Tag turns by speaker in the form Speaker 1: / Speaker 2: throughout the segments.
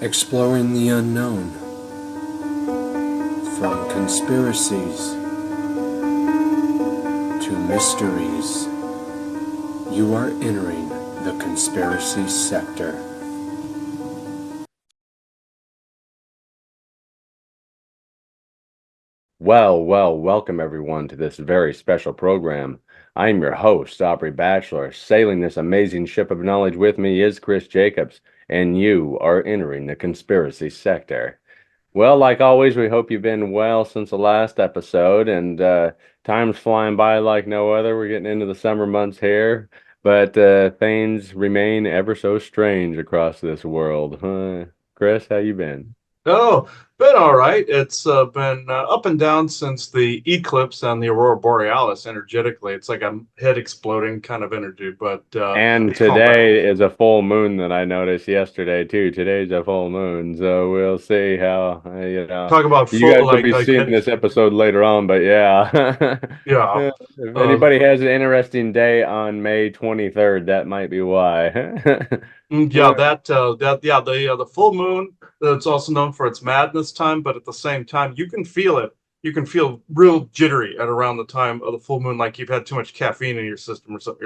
Speaker 1: Exploring the unknown, from conspiracies to mysteries, you are entering the conspiracy sector.
Speaker 2: Welcome everyone to this very special program. I'm your host, Aubrey Batchelor. Sailing this amazing ship of knowledge with me is Chris Jacobs, and you are entering the conspiracy sector. Well, like always, we hope you've been well since the last episode, and time's flying by like no other. We're getting into the summer months here, but things remain ever so strange across this world. Huh? Chris, how you been?
Speaker 3: Oh, been all right. It's been up and down since the eclipse on the aurora borealis. Energetically, it's like a head exploding kind of energy, but
Speaker 2: And
Speaker 3: it's calmed down.
Speaker 2: today is a full moon that I noticed yesterday too. Today's a full moon, so we'll see how
Speaker 3: Talk about
Speaker 2: you
Speaker 3: full
Speaker 2: guys will be
Speaker 3: like
Speaker 2: seeing
Speaker 3: head
Speaker 2: this
Speaker 3: exploding.
Speaker 2: episode later on, but yeah.
Speaker 3: Yeah.
Speaker 2: If
Speaker 3: Uh,
Speaker 2: anybody has an interesting day on May 23rd, that might be why.
Speaker 3: yeah, the full moon. It's also known for its madness time, but at the same time, you can feel it. You can feel real jittery at around the time of the full moon, like you've had too much caffeine in your system or something.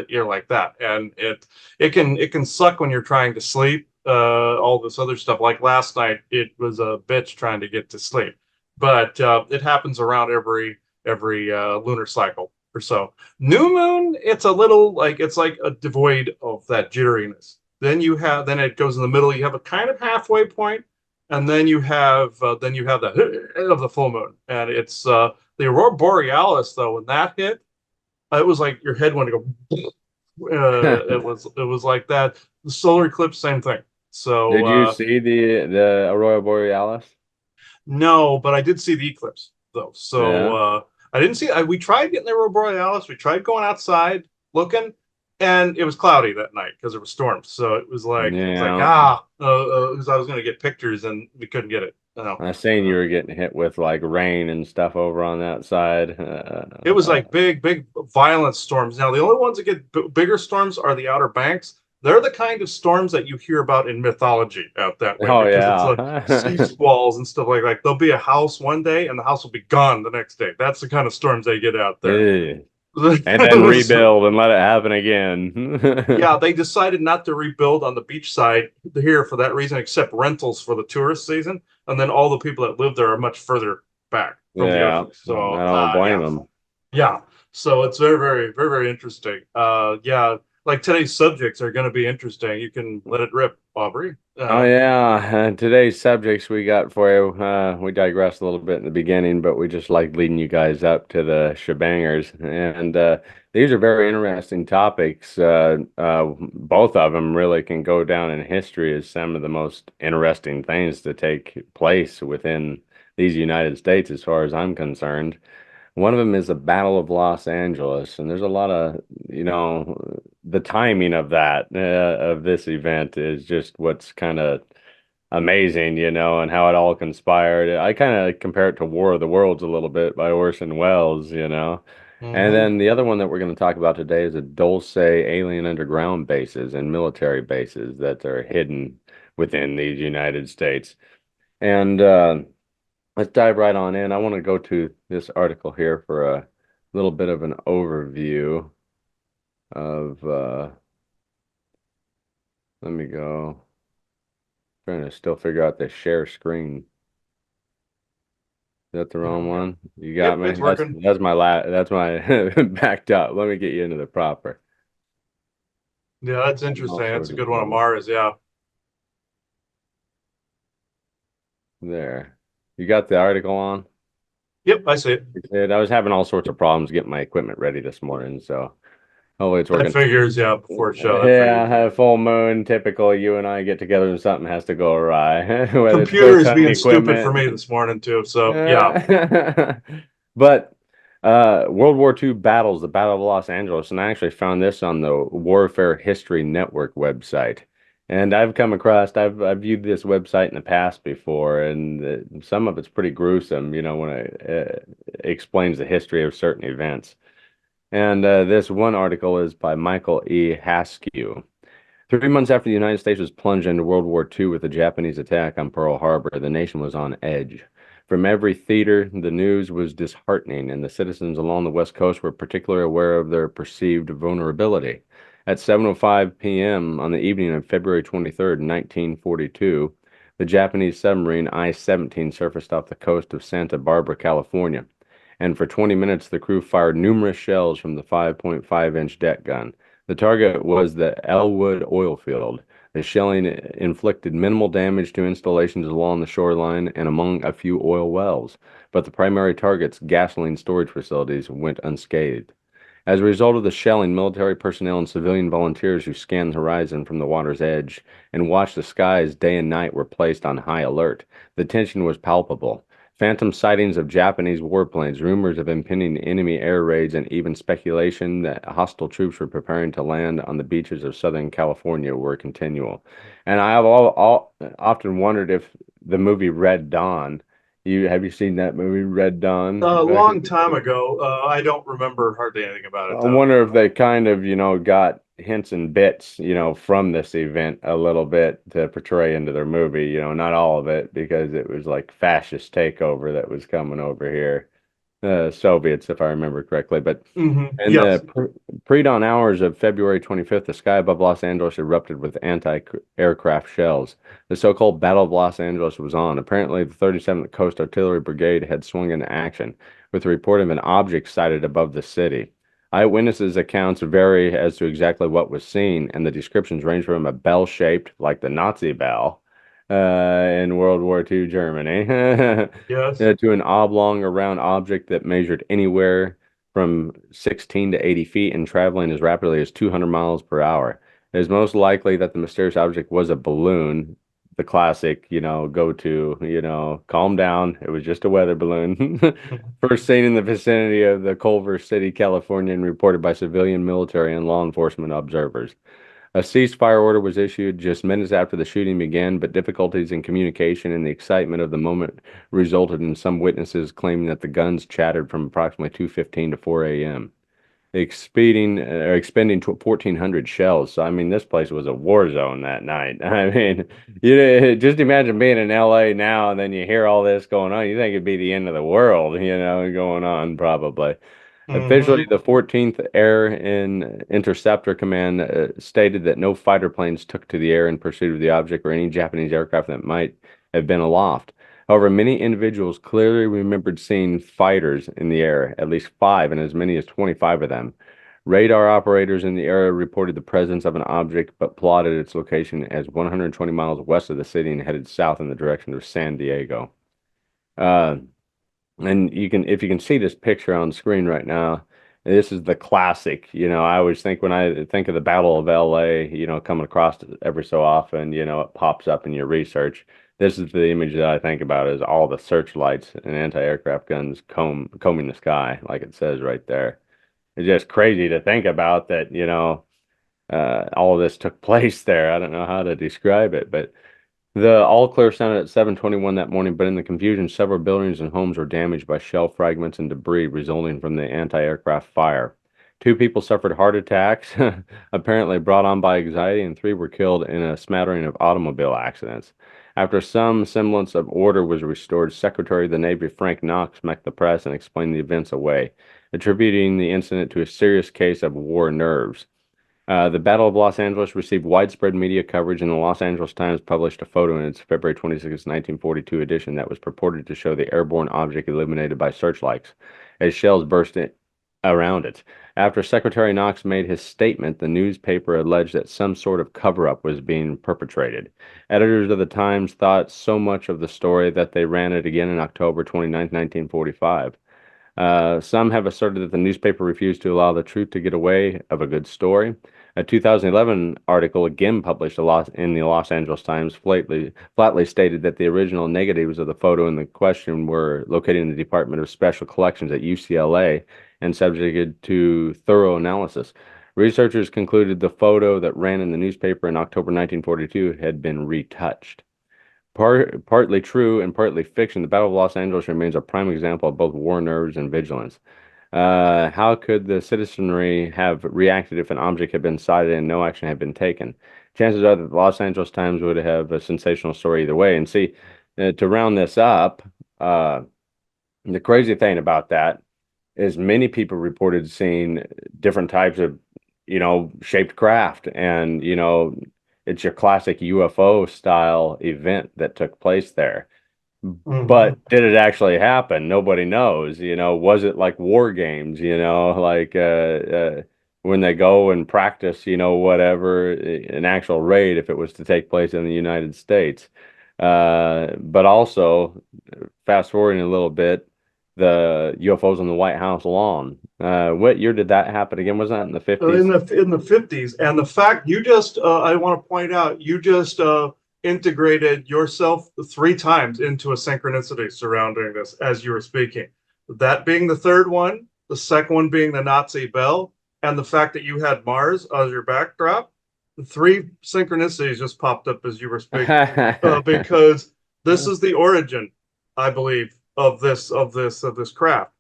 Speaker 3: You're like that, and it can suck when you're trying to sleep. All this other stuff. Like last night, it was a bitch trying to get to sleep, but it happens around every lunar cycle or so. New moon, it's a little like it's like a devoid of that jitteriness. Then it goes in the middle. You have a kind of halfway point, and then you have the of the full moon, and it's the aurora borealis though. When that hit, it was like your head wanted to go. It was like that. The solar eclipse, same thing. So
Speaker 2: Did you see the Aurora Borealis?
Speaker 3: no, but I did see the eclipse though. So
Speaker 2: Yeah.
Speaker 3: I didn't see. We tried getting the aurora borealis. We tried going outside looking, and it was cloudy that night because there were storms. So it was like
Speaker 2: Yeah.
Speaker 3: 'cause I was going to get pictures and we couldn't get it. No,
Speaker 2: I seen you were getting hit with like rain and stuff over on that side.
Speaker 3: it was like big violent storms. Now the only ones that get bigger storms are the Outer Banks. They're the kind of storms that you hear about in mythology out that way
Speaker 2: Oh
Speaker 3: because it's like sea
Speaker 2: yeah.
Speaker 3: squalls and stuff like that. There'll be a house one day and the house will be gone the next day. That's the kind of storms they get out there.
Speaker 2: Ew. And then rebuild and let it happen
Speaker 3: Yeah,
Speaker 2: again.
Speaker 3: they decided not to rebuild on the beach side here for that reason, except rentals for the tourist season. And then all the people that live there are much further back from the
Speaker 2: Yeah,
Speaker 3: ocean.
Speaker 2: I
Speaker 3: So,
Speaker 2: don't blame
Speaker 3: yeah,
Speaker 2: them.
Speaker 3: yeah. So it's very interesting. Yeah, like today's subjects are going to be interesting. You can let it rip, Aubrey.
Speaker 2: Oh yeah, today's subjects we got for you. We digressed a little bit in the beginning, but we just like leading you guys up to the shebangers, and these are very interesting topics. Both of them really can go down in history as some of the most interesting things to take place within these United States, as far as I'm concerned. One of them is the Battle of Los Angeles, and there's a lot of, the timing of that, of this event is just what's kind of amazing, and how it all conspired. I kind of compare it to War of the Worlds a little bit by Orson Welles. And
Speaker 3: hmm
Speaker 2: then the other one that we're going to talk about today is the Dulce alien underground bases and military bases that are hidden within these United States. And let's dive right on in. I want to go to this article here for a little bit of an overview of let me go. Trying to still figure out the share screen. Is that the
Speaker 3: Here
Speaker 2: wrong
Speaker 3: we go.
Speaker 2: one? You got
Speaker 3: Yep,
Speaker 2: me?
Speaker 3: it's
Speaker 2: That's
Speaker 3: working.
Speaker 2: that's my that's my backed up. Let me get you into the proper.
Speaker 3: Yeah, that's
Speaker 2: I'm all
Speaker 3: interesting. That's a
Speaker 2: sorted
Speaker 3: good one on
Speaker 2: here.
Speaker 3: Mars. Yeah.
Speaker 2: There. You got the article on?
Speaker 3: Yep, I see it.
Speaker 2: I was having all sorts of problems getting my equipment ready this morning, so hopefully it's
Speaker 3: That
Speaker 2: working.
Speaker 3: figures. Yeah, before show, that
Speaker 2: Yeah,
Speaker 3: figures.
Speaker 2: a full moon, typical. You and I get together and something has to go awry, whether it's
Speaker 3: Computer is
Speaker 2: showtime
Speaker 3: being stupid for me
Speaker 2: equipment.
Speaker 3: this morning too. So yeah.
Speaker 2: But World War II battles, the Battle of Los Angeles, and I actually found this on the Warfare History Network website. And I've viewed this website in the past before, and some of it's pretty gruesome, when it explains the history of certain events. And this one article is by Michael E. Haskew. 3 months after the United States was plunged into World War II with the Japanese attack on Pearl Harbor, the nation was on edge. From every theater, the news was disheartening, and the citizens along the West Coast were particularly aware of their perceived vulnerability. At 7:05 p.m. on the evening of February 23rd, 1942, the Japanese submarine I-17 surfaced off the coast of Santa Barbara, California, and for 20 minutes the crew fired numerous shells from the 5.5-inch deck gun. The target was the Elwood oil field. The shelling inflicted minimal damage to installations along the shoreline and among a few oil wells, but the primary targets, gasoline storage facilities, went unscathed. As a result of the shelling, military personnel and civilian volunteers who scanned the horizon from the water's edge and watched the skies day and night were placed on high alert. The tension was palpable. Phantom sightings of Japanese warplanes, rumors of impending enemy air raids, and even speculation that hostile troops were preparing to land on the beaches of Southern California were continual. And I have often wondered if the movie Red Dawn, have you seen that movie Red Dawn?
Speaker 3: A long time ago. I don't remember hardly anything about it
Speaker 2: I
Speaker 3: though.
Speaker 2: wonder if they kind of, got hints and bits, from this event a little bit to portray into their movie, not all of it because it was like fascist takeover that was coming over here. Soviets, if I remember correctly. But in
Speaker 3: Yes.
Speaker 2: the pre-dawn hours of February 25th, the sky above Los Angeles erupted with anti-aircraft shells. The so-called Battle of Los Angeles was on. Apparently, the 37th Coast Artillery Brigade had swung into action, with the report of an object sighted above the city. Eyewitnesses' accounts vary as to exactly what was seen, and the descriptions range from a bell-shaped, like the Nazi bell, in World War II Germany,
Speaker 3: Yes.
Speaker 2: to an oblong or round object that measured anywhere from 16 to 80 feet and traveling as rapidly as 200 miles per hour. It is most likely that the mysterious object was a balloon, the classic, go to, calm down. It was just a weather balloon. First seen in the vicinity of the Culver City, California, and reported by civilian, military, and law enforcement observers. A ceasefire order was issued just minutes after the shooting began, but difficulties in communication and the excitement of the moment resulted in some witnesses claiming that the guns chattered from approximately 2:15 to 4 a.m., expending 1,400 shells. So, I mean, this place was a war zone that night. I mean, just imagine being in LA now and then you hear all this going on. You think it'd be the end of the world, going on probably. Officially, the 14th Air and Interceptor Command stated that no fighter planes took to the air in pursuit of the object or any Japanese aircraft that might have been aloft. However, many individuals clearly remembered seeing fighters in the air, at least five and as many as 25 of them. Radar operators in the area reported the presence of an object, but plotted its location as 120 miles west of the city and headed south in the direction of San Diego. And if you can see this picture on screen right now, this is the classic. I always think when I think of the Battle of LA, coming across it every so often, it pops up in your research. This is the image that I think about is all the searchlights and anti-aircraft guns combing the sky, like it says right there. It's just crazy to think about that, all of this took place there. I don't know how to describe it, but the all clear sounded at 7:21 that morning, but in the confusion, several buildings and homes were damaged by shell fragments and debris resulting from the anti-aircraft fire. Two people suffered heart attacks, apparently brought on by anxiety, and three were killed in a smattering of automobile accidents. After some semblance of order was restored, Secretary of the Navy Frank Knox met the press and explained the events away, attributing the incident to a serious case of war nerves. The Battle of Los Angeles received widespread media coverage, and the Los Angeles Times published a photo in its February 26, 1942 edition that was purported to show the airborne object illuminated by searchlights as shells burst around it. After Secretary Knox made his statement, the newspaper alleged that some sort of cover-up was being perpetrated. Editors of the Times thought so much of the story that they ran it again in October 29, 1945. Some have asserted that the newspaper refused to allow the truth to get away of a good story. A 2011 article, again published in the Los Angeles Times, flatly stated that the original negatives of the photo in the question were located in the Department of Special Collections at UCLA and subjected to thorough analysis. Researchers concluded the photo that ran in the newspaper in October 1942 had been retouched. Partly true and partly fiction, the Battle of Los Angeles remains a prime example of both war nerves and vigilance. How could the citizenry have reacted if an object had been sighted and no action had been taken? chances are that the Los Angeles Times would have a sensational story either way. And see, to round this up, the crazy thing about that is many people reported seeing different types of, shaped craft. And, it's your classic UFO style event that took place there.
Speaker 3: Mhm.
Speaker 2: But did it actually happen? Nobody knows. Was it like war games, like when they go and practice, whatever, an actual raid if it was to take place in the United States. But also, fast forwarding a little bit, the UFOs on the White House lawn. What year did that happen again? Was that in the
Speaker 3: In
Speaker 2: 50s?
Speaker 3: the 50s, and the fact you just I want to point out, you just integrated yourself 3 times into a synchronicity surrounding this as you were speaking. That being the third one, the second one being the Nazi bell, and the fact that you had Mars as your backdrop. The 3 synchronicities just popped up as you were speaking, because this is the origin, I believe, of this craft.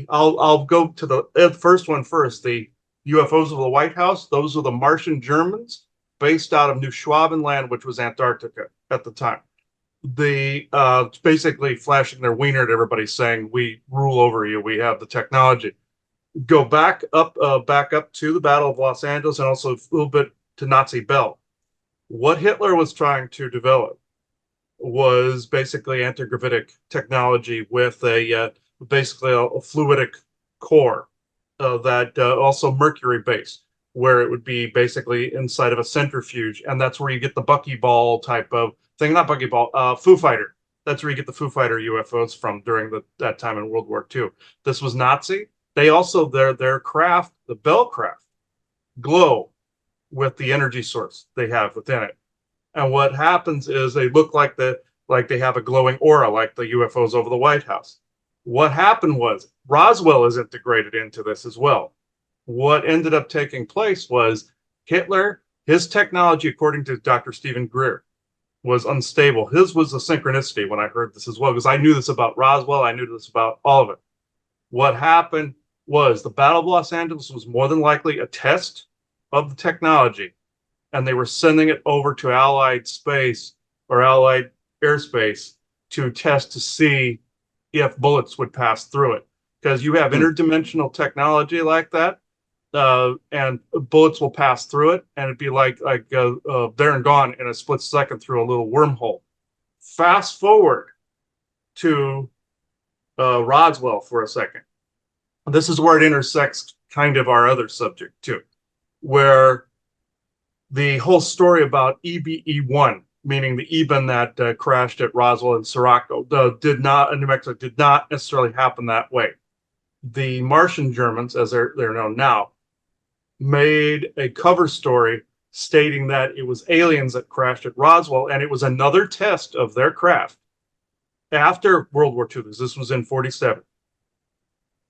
Speaker 3: I'll go to the first one first. The UFOs of the White House, those are the Martian Germans based out of New Schwabenland, which was Antarctica at the time. The basically flashing their wiener at everybody, saying, "We rule over you. We have the technology." Go back up to the Battle of Los Angeles, and also a little bit to Nazi Bell. What Hitler was trying to develop was basically anti-gravitic technology with basically a fluidic core that also mercury based, where it would be basically inside of a centrifuge, and that's where you get the buckyball type of thing. Not buckyball, Foo Fighter. That's where you get the Foo Fighter UFOs from during that time in World War II. This was Nazi. They also their craft, the Bell craft, glow with the energy source they have within it. And what happens is they look like they have a glowing aura, like the UFOs over the White House. What happened was Roswell is integrated into this as well. What ended up taking place was Hitler, his technology, according to Dr. Stephen Greer, was unstable. His was a synchronicity when I heard this as well, because I knew this about Roswell. I knew this about all of it. What happened was the Battle of Los Angeles was more than likely a test of the technology, and they were sending it over to Allied space or Allied airspace to test to see if bullets would pass through it. Because you have interdimensional technology like that, and bullets will pass through it, and it'd be like there and gone in a split second through a little wormhole. Fast forward to Roswell for a second. This is where it intersects kind of our other subject too, where the whole story about EBE-1, meaning the EBEN that crashed at Roswell and Sirocco, in New Mexico, did not necessarily happen that way. The Martian Germans, as they're known now, made a cover story stating that it was aliens that crashed at Roswell, and it was another test of their craft after World War II. This was in 47.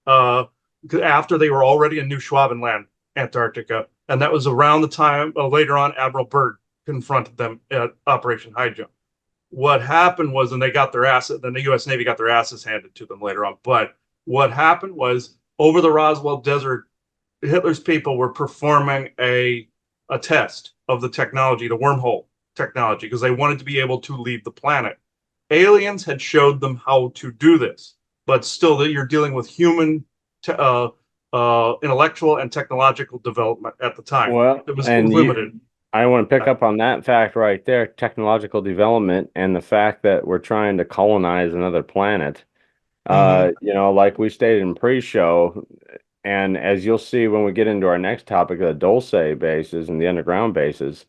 Speaker 3: After they were already in New Schwabenland, Antarctica, and that was around the time later on Admiral Byrd confronted them at Operation High Jump. What happened was, and they got their asses, then the U.S. Navy got their asses handed to them later on. But what happened was, over the Roswell Desert, Hitler's people were performing a test of the technology, the wormhole technology, because they wanted to be able to leave the planet. Aliens had showed them how to do this, but still, that you're dealing with human intellectual and technological development at the time.
Speaker 2: Well,
Speaker 3: It was
Speaker 2: and
Speaker 3: limited.
Speaker 2: I want to pick up on that fact right there, technological development and the fact that we're trying to colonize another planet. Like we stated in pre-show, and as you'll see when we get into our next topic, the Dulce bases and the underground bases,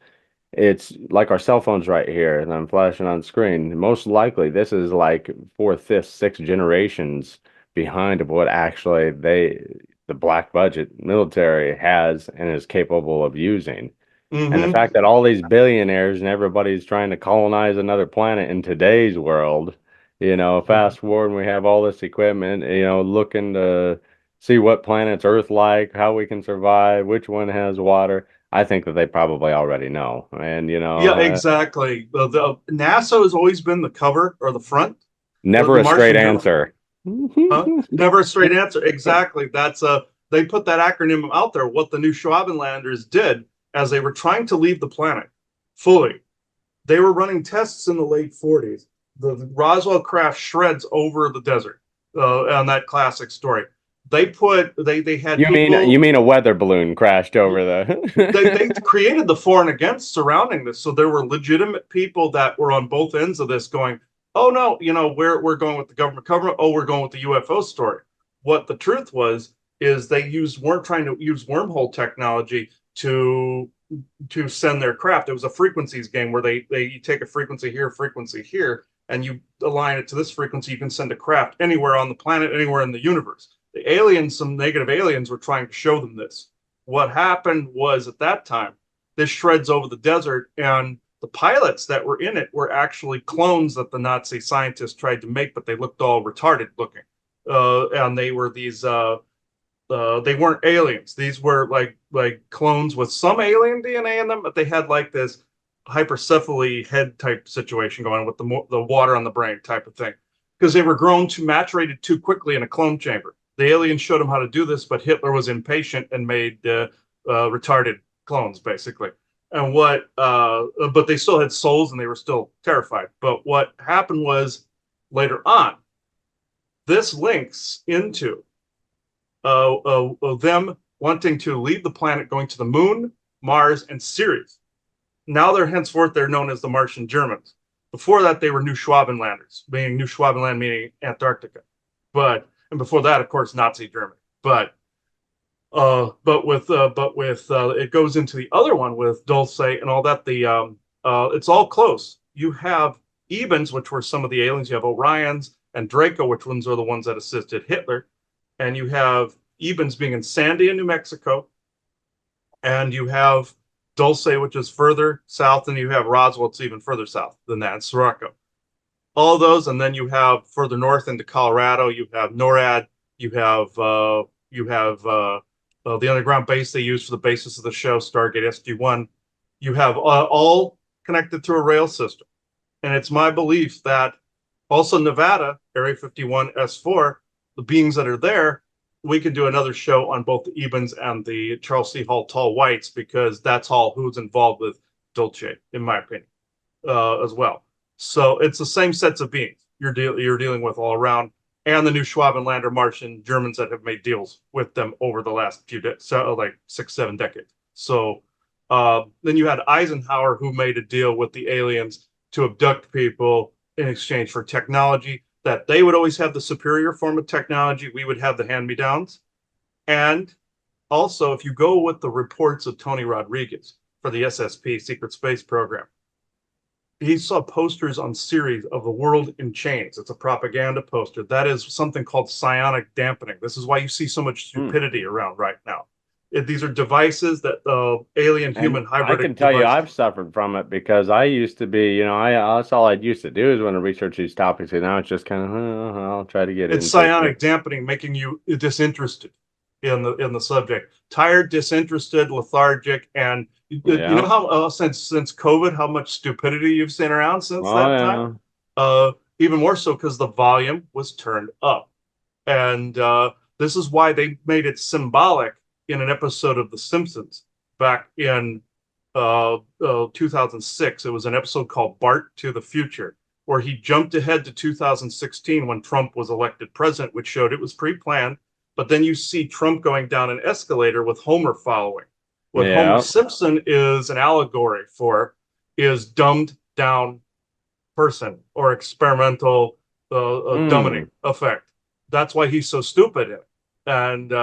Speaker 2: it's like our cell phones right here, and I'm flashing on screen. Most likely, this is like fourth, fifth, sixth generations behind of what actually the black budget military has and is capable of using. And the fact that all these billionaires and everybody's trying to colonize another planet in today's world, fast forward and we have all this equipment, looking to see what planet's Earth like, how we can survive, which one has water. I think that they probably already know. And,
Speaker 3: Yeah, exactly. The NASA has always been the cover or the front.
Speaker 2: never
Speaker 3: The
Speaker 2: a straight
Speaker 3: Martian
Speaker 2: answer.
Speaker 3: Never a straight answer. Exactly. That's they put that acronym out there. What the New Schwabenlanders did, as they were trying to leave the planet fully. They were running tests in the late 40s. The Roswell craft shreds over the desert on that classic story. They had
Speaker 2: You mean a weather balloon crashed over
Speaker 3: they
Speaker 2: the
Speaker 3: created the for and against surrounding this. So there were legitimate people that were on both ends of this going, oh no, we're going with the government cover. Oh, we're going with the UFO story. What the truth was is they weren't trying to use wormhole technology to send their craft. It was a frequencies game where you take a frequency here, and you align it to this frequency. You can send a craft anywhere on the planet, anywhere in the universe. The aliens, some negative aliens, were trying to show them this. What happened was at that time, this shreds over the desert, and the pilots that were in it were actually clones that the Nazi scientists tried to make, but they looked all retarded looking. And they were these they weren't aliens. These were like clones with some alien DNA in them, but they had like this hypercephaly head type situation going on with the water on the brain type of thing, because they were grown to maturated too quickly in a clone chamber. The aliens showed them how to do this, but Hitler was impatient and made retarded clones basically. And but they still had souls and they were still terrified. But what happened was later on, this links into them wanting to leave the planet, going to the moon, Mars, and Ceres. Now they're known as the Martian Germans. Before that, they were New Schwabenlanders, meaning New Schwabenland meaning Antarctica. And before that, of course, Nazi Germany. But with it goes into the other one with Dulce and all that. It's all close. You have Ebens, which were some of the aliens. You have Orions and Draco, which ones are the ones that assisted Hitler. And you have Ebens being in Sandia, New Mexico, and you have Dulce, which is further south, and you have Roswell, it's even further south than that, Sirocco. All those, and then you have further north into Colorado, you have NORAD, you have the underground base they use for the basis of the show, Stargate SG-1. You have all connected through a rail system. And it's my belief that also Nevada, Area 51, S4, the beings that are there, we could do another show on both the Ebens and the Charles C. Hall Tall Whites, because that's all who's involved with Dulce, in my opinion, as well. So it's the same sets of beings you're dealing with all around, and the New Schwabenlander Martian Germans that have made deals with them over the last few like 6-7 decades. So then you had Eisenhower, who made a deal with the aliens to abduct people in exchange for technology, that they would always have the superior form of technology. We would have the hand-me-downs. And also, if you go with the reports of Tony Rodriguez for the SSP, Secret Space Program, he saw posters on Ceres of the world in chains. It's a propaganda poster. That is something called psionic dampening. This is why you see so much stupidity around right now. These are devices that alien-human hybrid.
Speaker 2: I can tell you I've suffered from it, because I used to be, that's all I used to do is want to research these topics, and now it's just kind of, I'll try to get it.
Speaker 3: It's psionic dampening, making you disinterested in the subject, tired, disinterested, lethargic, and you know how since COVID, how much stupidity you've seen around since that time. Even more so because the volume was turned up, and this is why they made it symbolic in an episode of The Simpsons back in 2006. It was an episode called Bart to the Future, where he jumped ahead to 2016 when Trump was elected president, which showed it was pre-planned. But then you see Trump going down an escalator with Homer following. What Homer Simpson is an allegory for is dumbed down person or experimental dumbing effect. That's why he's so stupid in it. And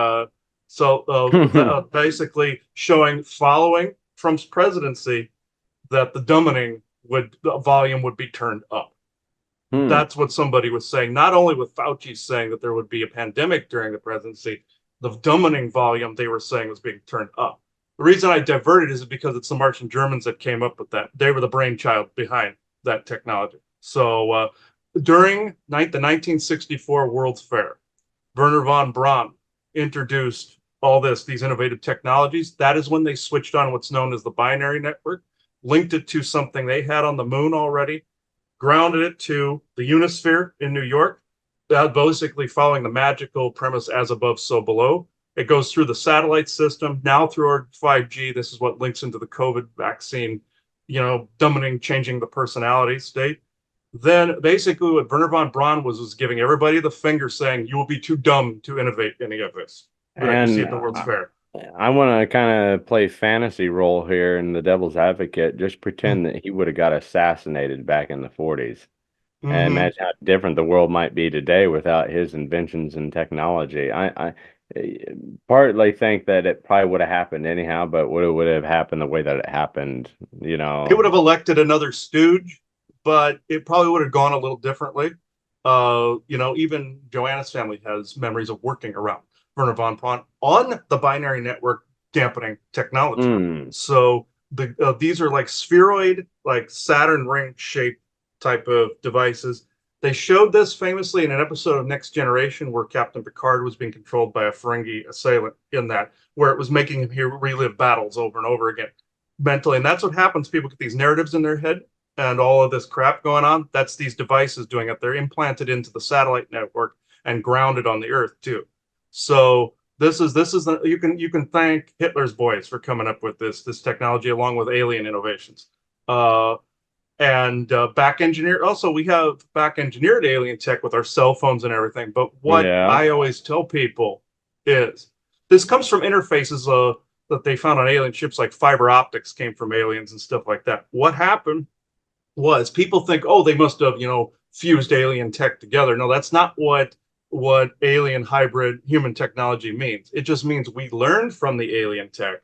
Speaker 3: basically following Trump's presidency, that the volume would be turned up. That's what somebody was saying. Not only with Fauci saying that there would be a pandemic during the presidency, the dumbing volume they were saying was being turned up. The reason I diverted is because it's the Martian Germans that came up with that. They were the brainchild behind that technology. So during the 1964 World's Fair, Werner von Braun introduced these innovative technologies. That is when they switched on what's known as the binary network, linked it to something they had on the moon already, grounded it to the Unisphere in New York, basically following the magical premise as above, so below. It goes through the satellite system, now through our 5G. This is what links into the COVID vaccine, dominating, changing the personality state. Then basically what Werner von Braun was giving everybody the finger, saying, you will be too dumb to innovate any of this that you see
Speaker 2: And
Speaker 3: at the World's Fair.
Speaker 2: I want to kind of play fantasy role here in the devil's advocate. Just pretend that he would have got assassinated back in the 40s. And
Speaker 3: Mm-hmm.
Speaker 2: imagine how different the world might be today without his inventions and technology. I partly think that it probably would have happened anyhow, but would have happened the way that it happened, you
Speaker 3: They would
Speaker 2: know.
Speaker 3: have elected another stooge, but it probably would have gone a little differently. Even Joanna's family has memories of working around Werner von Braun on the binary network dampening technology.
Speaker 2: Mm,
Speaker 3: So these are like spheroid, like Saturn ring shaped type of devices. They showed this famously in an episode of Next Generation where Captain Picard was being controlled by a Ferengi assailant in that, where it was making him relive battles over and over again mentally. And that's what happens. People get these narratives in their head and all of this crap going on. That's these devices doing it. They're implanted into the satellite network and grounded on the Earth too. So you can thank Hitler's boys for coming up with this technology along with alien innovations. And back engineer. Also, we have back engineered alien tech with our cell phones and everything. But what
Speaker 2: yeah.
Speaker 3: I always tell people is this comes from interfaces that they found on alien ships, like fiber optics came from aliens and stuff like that. What happened was people think, oh, they must have, fused alien tech together. No, that's not what alien hybrid human technology means. It just means we learned from the alien tech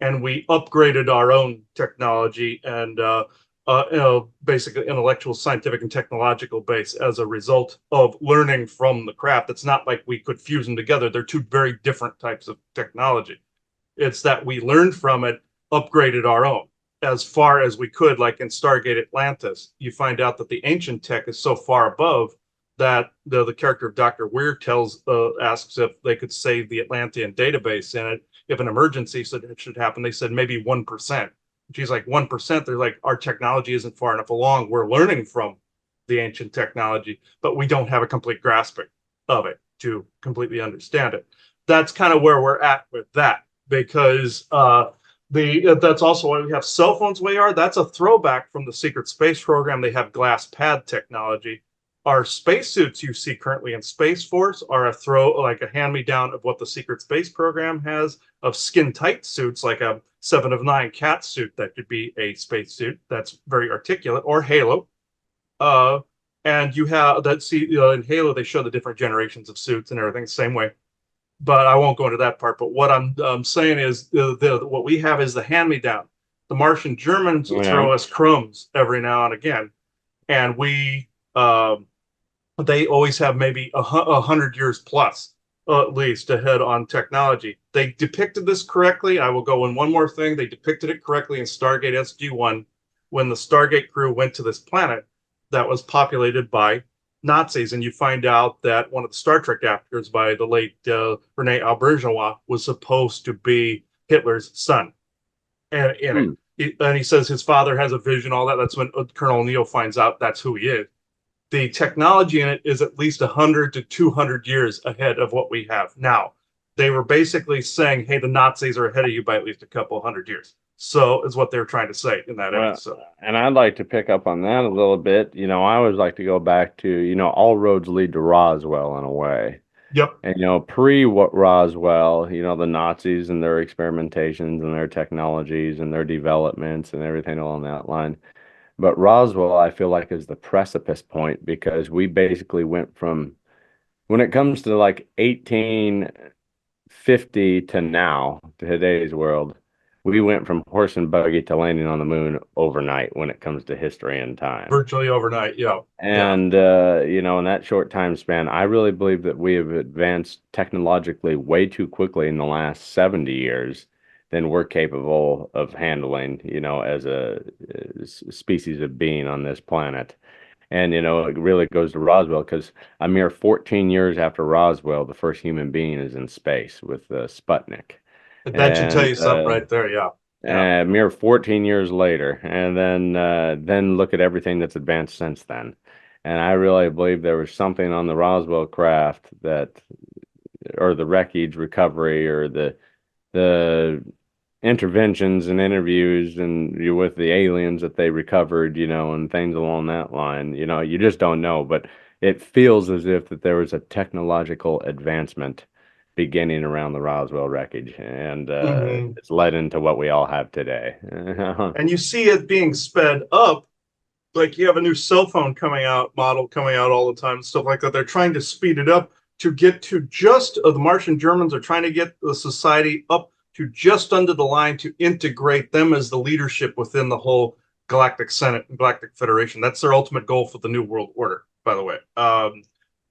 Speaker 3: and we upgraded our own technology and basically intellectual, scientific, and technological base as a result of learning from the craft. It's not like we could fuse them together. They're two very different types of technology. It's that we learned from it, upgraded our own as far as we could, like in Stargate Atlantis. You find out that the ancient tech is so far above that the character of Dr. Weir asks if they could save the Atlantean database in it if an emergency should happen. They said maybe 1%. She's like, 1%. They're like, our technology isn't far enough along. We're learning from the ancient technology, but we don't have a complete grasping of it to completely understand it. That's kind of where we're at with that, because that's also why we have cell phones. That's a throwback from the secret space program. They have glass pad technology. Our spacesuits you see currently in Space Force are like a hand-me-down of what the secret space program has of skin-tight suits, like a 7 of 9 cat suit that could be a spacesuit that's very articulate, or Halo. And you have that. In Halo they show the different generations of suits and everything the same way. But I won't go into that part. But what I'm saying is what we have is the hand-me-down. The Martian Germans
Speaker 2: Yeah.
Speaker 3: throw us crumbs every now and again, and they always have maybe 100 years plus, at least, ahead on technology. They depicted this correctly. I will go in one more thing. They depicted it correctly in Stargate SG-1 when the Stargate crew went to this planet that was populated by Nazis, and you find out that one of the Star Trek actors by the late Rene Auberjonois was supposed to be Hitler's son, and in it.
Speaker 2: Hmm.
Speaker 3: And he says his father has a vision, all that. That's when Colonel O'Neill finds out that's who he is. The technology in it is at least 100 to 200 years ahead of what we have now. They were basically saying, hey, the Nazis are ahead of you by at least a couple 100 years. So is what they were trying to say in that
Speaker 2: Well,
Speaker 3: episode.
Speaker 2: and I'd like to pick up on that a little bit. I always like to go back to, all roads lead to Roswell in a way.
Speaker 3: Yep.
Speaker 2: And, pre what Roswell, the Nazis and their experimentations and their technologies and their developments and everything along that line. But Roswell, I feel like, is the precipice point because we basically went from, when it comes to like 1850 to now, to today's world, we went from horse and buggy to landing on the moon overnight when it comes to history and time.
Speaker 3: Virtually overnight. Yeah.
Speaker 2: And, in that short time span, I really believe that we have advanced technologically way too quickly in the last 70 years than we're capable of handling, as a species of being on this planet. And, it really goes to Roswell because a mere 14 years after Roswell, the first human being is in space with Sputnik.
Speaker 3: That should tell
Speaker 2: And
Speaker 3: you something right there. Yeah. Yeah.
Speaker 2: mere 14 years later, and then look at everything that's advanced since then. And I really believe there was something on the Roswell craft that or the wreckage recovery or the interventions and interviews and with the aliens that they recovered, and things along that line. You just don't know, but it feels as if that there was a technological advancement beginning around the Roswell wreckage, and
Speaker 3: Mhm.
Speaker 2: it's led into what we all have today.
Speaker 3: And you see it being sped up. Like you have a new cell phone model coming out all the time, stuff like that. They're trying to speed it up to get to just the Martian Germans are trying to get the society up to just under the line to integrate them as the leadership within the whole Galactic Senate and Galactic Federation. That's their ultimate goal for the New World Order, by the way.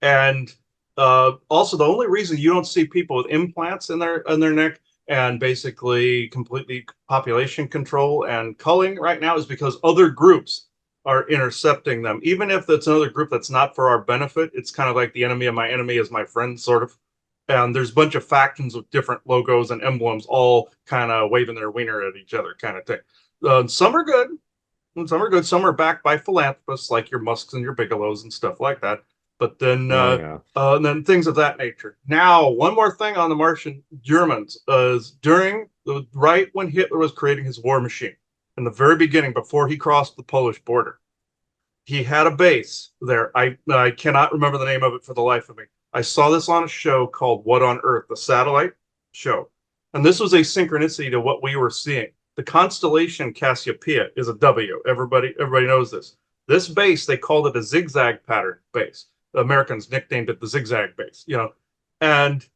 Speaker 3: And also, the only reason you don't see people with implants in their neck and basically completely population control and culling right now is because other groups are intercepting them. Even if it's another group that's not for our benefit, it's kind of like the enemy of my enemy is my friend, sort of. And there's a bunch of factions with different logos and emblems, all kind of waving their wiener at each other, kind of thing. Some are good, and some are good. Some are backed by philanthropists like your Musks and your Bigelows and stuff like that. But then,
Speaker 2: Yeah.
Speaker 3: and then things of that nature. Now, one more thing on the Martian Germans is right when Hitler was creating his war machine, in the very beginning, before he crossed the Polish border, he had a base there. I cannot remember the name of it for the life of me. I saw this on a show called What on Earth, the satellite show. And this was a synchronicity to what we were seeing. The constellation Cassiopeia is a W. Everybody knows this. This base, they called it a zigzag pattern base. The Americans nicknamed it the zigzag base, and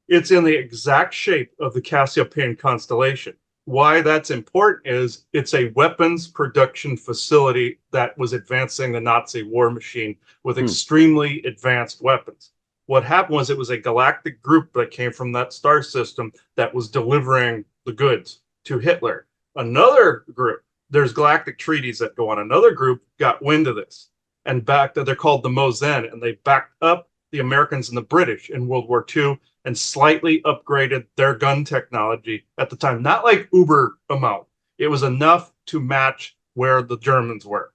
Speaker 3: it's in the exact shape of the Cassiopeian constellation. Why that's important is it's a weapons production facility that was advancing the Nazi war machine with extremely advanced weapons. What happened was it was a galactic group that came from that star system that was delivering the goods to Hitler. Another group, there's galactic treaties that go on. Another group got wind of this and they're called the Mosen, and they backed up the Americans and the British in World War II and slightly upgraded their gun technology at the time. Not like uber amount. It was enough to match where the Germans were.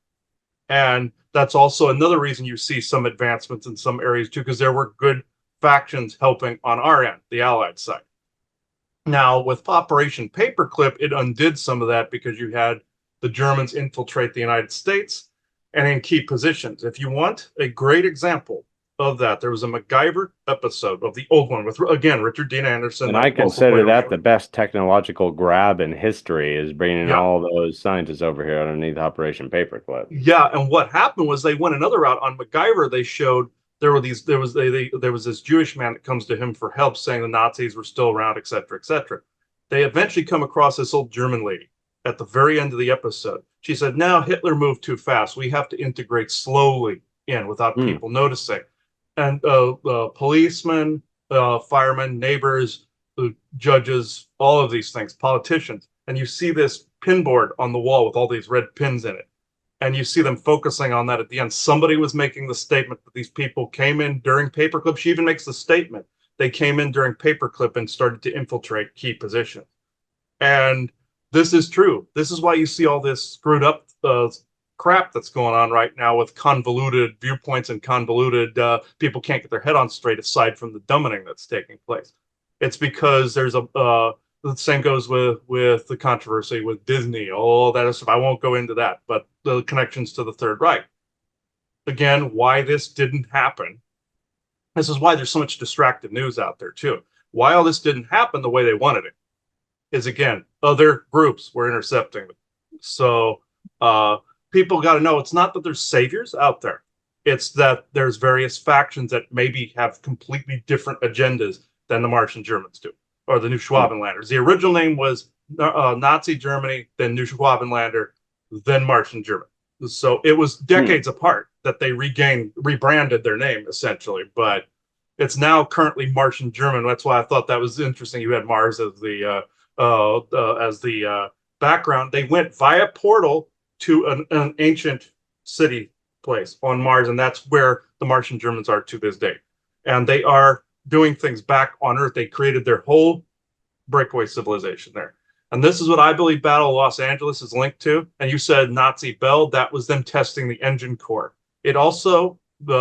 Speaker 3: And that's also another reason you see some advancements in some areas too, because there were good factions helping on our end, the Allied side. Now, with Operation Paperclip, it undid some of that because you had the Germans infiltrate the United States and in key positions. If you want a great example of that, there was a MacGyver episode of the old one with, again, Richard Dean Anderson.
Speaker 2: And I consider that the best technological grab in history is bringing all those scientists over here underneath Operation Paperclip.
Speaker 3: Yeah, and what happened was they went another route. On MacGyver, they showed there was this Jewish man that comes to him for help, saying the Nazis were still around, et cetera, et cetera. They eventually come across this old German lady at the very end of the episode. She said, "Now Hitler moved too fast. We have to integrate slowly in without people noticing." And policemen, firemen, neighbors, judges, all of these things, politicians. And you see this pin board on the wall with all these red pins in it. And you see them focusing on that at the end. Somebody was making the statement that these people came in during Paperclip. She even makes the statement. They came in during Paperclip and started to infiltrate key positions. And this is true. This is why you see all this screwed up crap that's going on right now with convoluted viewpoints and convoluted people can't get their head on straight aside from the dumbing that's taking place. It's because there's the same goes with the controversy with Disney, all that stuff. I won't go into that, but the connections to the Third Reich. Again, why this didn't happen. This is why there's so much distracted news out there too. Why all this didn't happen the way they wanted it is, again, other groups were intercepting them. So people got to know it's not that there's saviors out there. It's that there's various factions that maybe have completely different agendas than the Martian Germans do, or the New Schwabenlanders. The original name was Nazi Germany, then New Schwabenlander, then Martian German. So it was decades apart that they rebranded their name, essentially. But it's now currently Martian German. That's why I thought that was interesting. You had Mars as the background. They went via portal to an ancient city place on Mars, and that's where the Martian Germans are to this day. And they are doing things back on Earth. They created their whole breakaway civilization there. And this is what I believe Battle of Los Angeles is linked to. And you said Nazi Bell, that was them testing the engine core. It also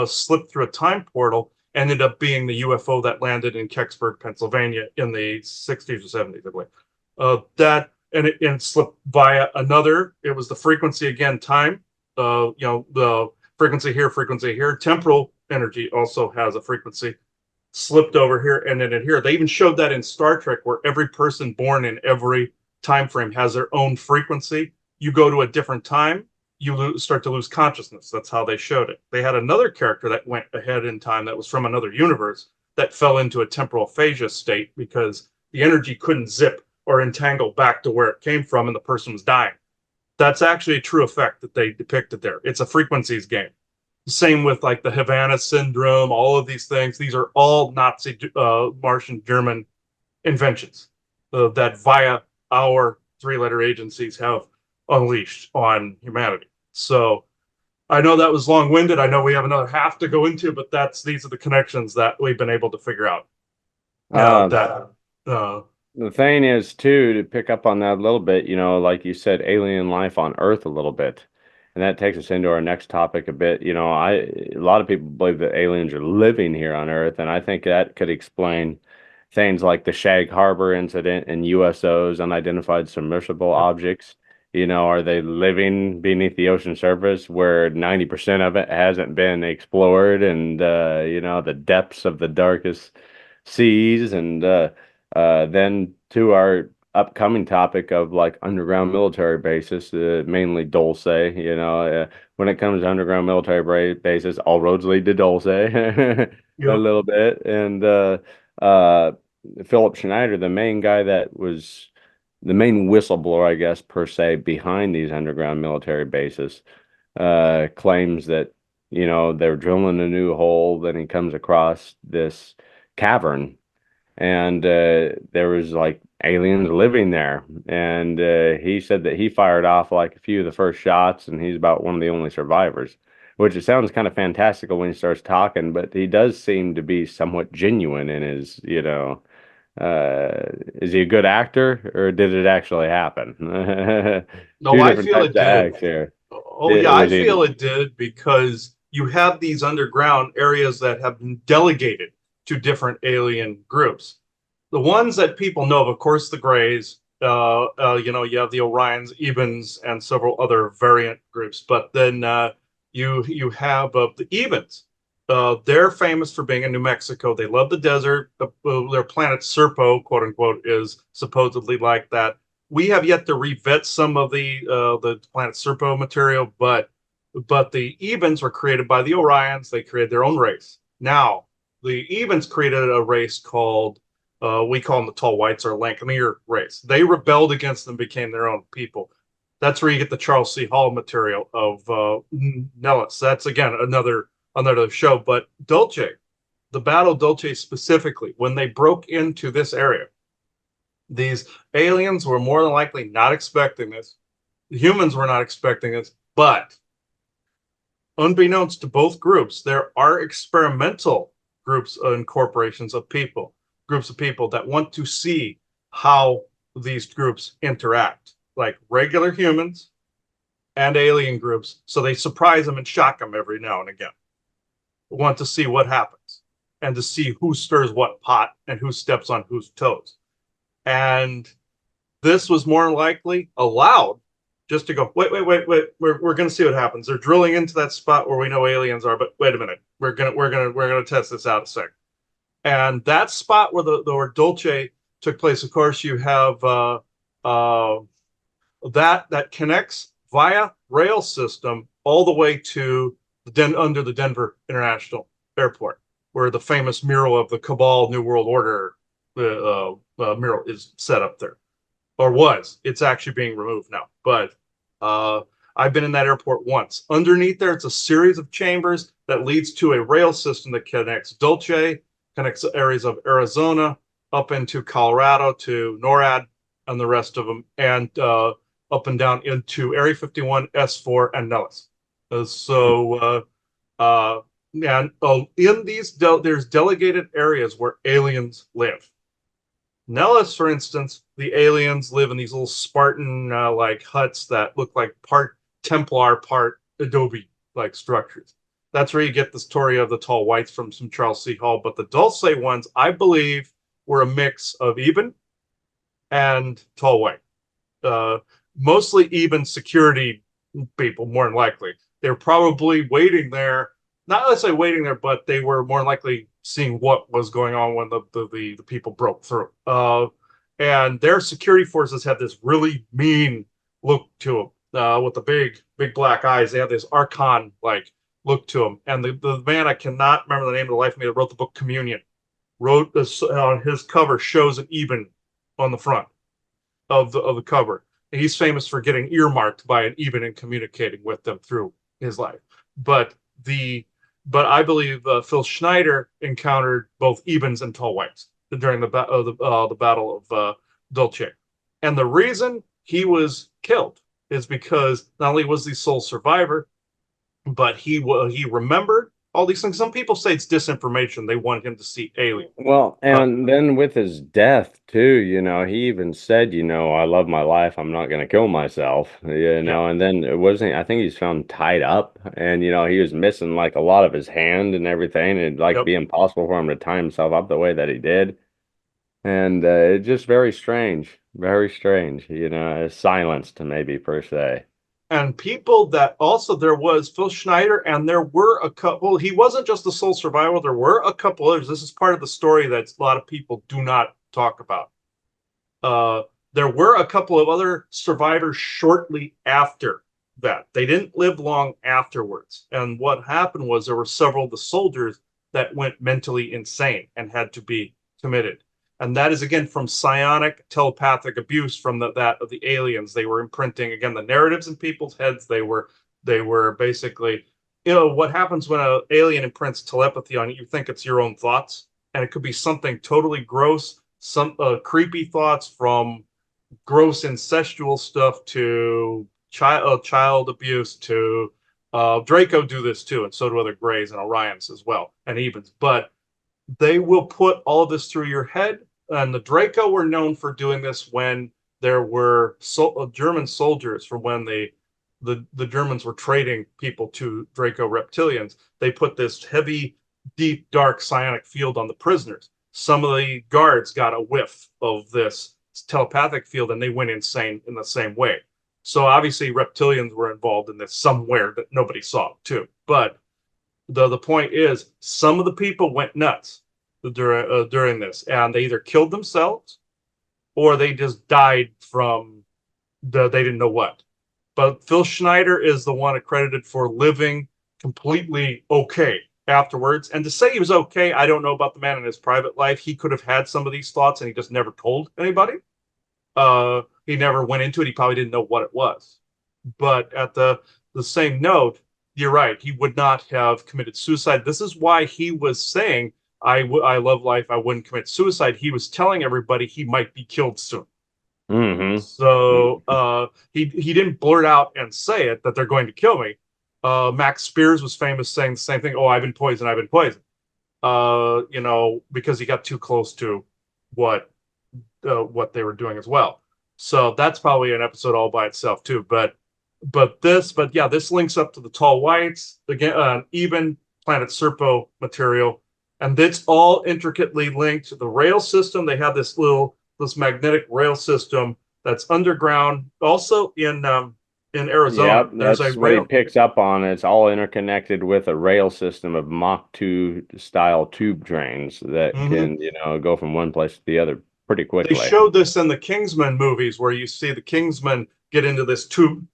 Speaker 3: slipped through a time portal ended up being the UFO that landed in Kecksburg, Pennsylvania in the 60s or 70s, I believe. It slipped via another. It was the frequency again, time. The frequency here. Temporal energy also has a frequency. Slipped over here and then in here. They even showed that in Star Trek, where every person born in every time frame has their own frequency. You go to a different time, you start to lose consciousness. That's how they showed it. They had another character that went ahead in time that was from another universe that fell into a temporal aphasia state because the energy couldn't zip or entangle back to where it came from, and the person was dying. That's actually a true effect that they depicted there. It's a frequencies game. Same with like the Havana syndrome, all of these things. These are all Nazi, Martian, German inventions that via our three-letter agencies have unleashed on humanity. So I know that was long-winded. I know we have another half to go into, but these are the connections that we've been able to figure out.
Speaker 2: The thing is, too, to pick up on that a little bit, like you said, alien life on Earth a little bit. And that takes us into our next topic a bit. A lot of people believe that aliens are living here on Earth, and I think that could explain things like the Shag Harbor incident and USOs, unidentified submersible objects. Are they living beneath the ocean surface where 90% of it hasn't been explored, and the depths of the darkest seas, and then to our upcoming topic of like underground military bases, mainly Dulce. When it comes to underground military bases, all roads lead to Dulce a little bit. And Philip Schneider, the main guy that was the main whistleblower, I guess, per se, behind these underground military bases, claims that, they're drilling a new hole. Then he comes across this cavern, and there was like aliens living there. And he said that he fired off like a few of the first shots, and he's about one of the only survivors, which it sounds kind of fantastical when he starts talking, but he does seem to be somewhat genuine in his, is he a good actor, or did it actually happen?
Speaker 3: No,
Speaker 2: Two
Speaker 3: I
Speaker 2: different
Speaker 3: feel
Speaker 2: types
Speaker 3: it
Speaker 2: of
Speaker 3: did.
Speaker 2: acts here.
Speaker 3: Oh, yeah, I feel it did, because you have these underground areas that have been delegated to different alien groups. The ones that people know of course, the Greys, you have the Orions, Ebens, and several other variant groups. But then you have the Ebens. They're famous for being in New Mexico. They love the desert. Their planet Serpo, quote unquote, is supposedly like that. We have yet to revet some of the planet Serpo material, but the Ebens were created by the Orions. They created their own race. Now, the Ebens created a race called, we call them the Tall Whites, or Lancaneer race. They rebelled against them, became their own people. That's where you get the Charles C. Hall material of Nellis. That's, again, another show. But Dulce, the Battle of Dulce specifically, when they broke into this area, these aliens were more than likely not expecting this. The humans were not expecting this, but unbeknownst to both groups, there are experimental groups and corporations of people, groups of people that want to see how these groups interact, like regular humans and alien groups. So they surprise them and shock them every now and again. Want to see what happens and to see who stirs what pot and who steps on whose toes. And this was more likely allowed just to go, wait. We're going to see what happens. They're drilling into that spot where we know aliens are, but wait a minute. We're going to test this out a sec. And that spot where Dulce took place, of course, you have that connects via rail system all the way to under the Denver International Airport, where the famous mural of the Cabal New World Order mural is set up there, or was. It's actually being removed now. But I've been in that airport once. Underneath there, it's a series of chambers that leads to a rail system that connects Dulce, connects areas of Arizona up into Colorado to NORAD and the rest of them, and up and down into Area 51, S4, and Nellis. In these, there's delegated areas where aliens live. Nellis, for instance, the aliens live in these little Spartan like huts that look like part Templar, part Adobe like structures. That's where you get the story of the tall whites from some Charles C. Hall. But the Dulce ones, I believe, were a mix of even and tall white. Uh, Mostly even security people, more than likely. They were probably waiting there, not necessarily waiting there, but they were more likely seeing what was going on when the people broke through. And their security forces had this really mean look to them, with the big black eyes. They had this archon like look to them. And the man, I cannot remember the name of the life of me, that wrote the book Communion, wrote this on his cover, shows an even on the front of the cover. And he's famous for getting earmarked by an even and communicating with them through his life. But the but I believe Phil Schneider encountered both evens and tall whites during the battle of Dulce, and the reason he was killed is because not only was he sole survivor, but he remembered all these things. Some people say it's disinformation. They want him to see aliens.
Speaker 2: Well,
Speaker 3: Uh,
Speaker 2: and then with his death too, he even said, I love my life. I'm not going to kill myself,
Speaker 3: yeah,
Speaker 2: and then it wasn't, I think he's found tied up and, he was missing like a lot of his hand and everything. And it'd like
Speaker 3: yep.
Speaker 2: be impossible for him to tie himself up the way that he did. And it's just very strange, silenced maybe per se.
Speaker 3: And people that also, there was Phil Schneider, and there were a couple. He wasn't just the sole survivor. There were a couple others. This is part of the story that a lot of people do not talk about. Uh, there were a couple of other survivors shortly after that. They didn't live long afterwards. And what happened was there were several of the soldiers that went mentally insane and had to be committed. And that is again from psionic telepathic abuse from that of the aliens. They were imprinting again the narratives in people's heads. They were basically, what happens when an alien imprints telepathy on you? You think it's your own thoughts, and it could be something totally gross, some creepy thoughts, from gross incestual stuff to child abuse to Draco do this too, and so do other Greys and Orions as well, and Evens. But they will put all of this through your head. And the Draco were known for doing this when there were German soldiers, from when the Germans were trading people to Draco reptilians. They put this heavy, deep, dark psionic field on the prisoners. Some of the guards got a whiff of this telepathic field and they went insane in the same way. So obviously reptilians were involved in this somewhere that nobody saw too. But the point is, some of the people went nuts during this, and they either killed themselves or they just died from they didn't know what. But Phil Schneider is the one accredited for living completely okay afterwards. And to say he was okay, I don't know about the man in his private life. He could have had some of these thoughts and he just never told anybody. He never went into it. He probably didn't know what it was. But at the same note, you're right. He would not have committed suicide. This is why he was saying, I love life. I wouldn't commit suicide. He was telling everybody he might be killed soon.
Speaker 2: Mm-hmm.
Speaker 3: So he didn't blurt out and say it that they're going to kill me. Max Spears was famous saying the same thing. Oh, I've been poisoned. I've been poisoned. Because he got too close to what they were doing as well. So that's probably an episode all by itself too. But yeah, this links up to the tall whites again, even planet Serpo material, and it's all intricately linked to the rail system. They have this magnetic rail system that's underground, also in Arizona.
Speaker 2: Yep,
Speaker 3: There's a
Speaker 2: that's what he
Speaker 3: rail.
Speaker 2: picks up on. It's all interconnected with a rail system of Mach 2 style tube trains that
Speaker 3: Mhm.
Speaker 2: can, go from one place to the other pretty
Speaker 3: They
Speaker 2: quickly.
Speaker 3: showed this in the Kingsman movies, where you see the Kingsmen get into this tube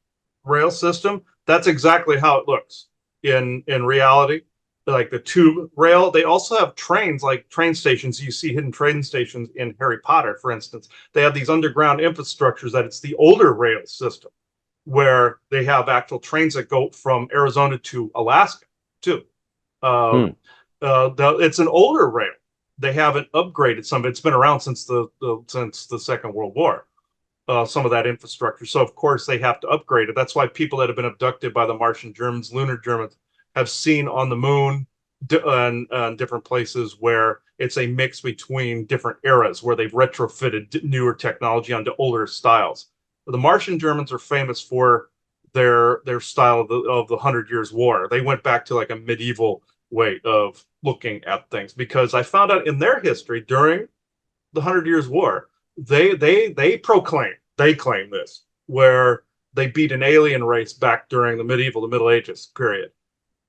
Speaker 3: rail system. That's exactly how it looks in reality. Like the tube rail. They also have trains, like train stations. You see hidden train stations in Harry Potter, for instance. They have these underground infrastructures that it's the older rail system, where they have actual trains that go from Arizona to Alaska too.
Speaker 2: Hmm.
Speaker 3: It's an older rail. They haven't upgraded some. It's been around since the Second World War. Some of that infrastructure. So of course they have to upgrade it. That's why people that have been abducted by the Martian Germans, lunar Germans, have seen on the moon and different places where it's a mix between different eras, where they've retrofitted newer technology onto older styles. The Martian Germans are famous for their style of the 100 Years' War. They went back to like a medieval way of looking at things because I found out in their history during the 100 Years' War, they claim this where they beat an alien race back during the Middle Ages period.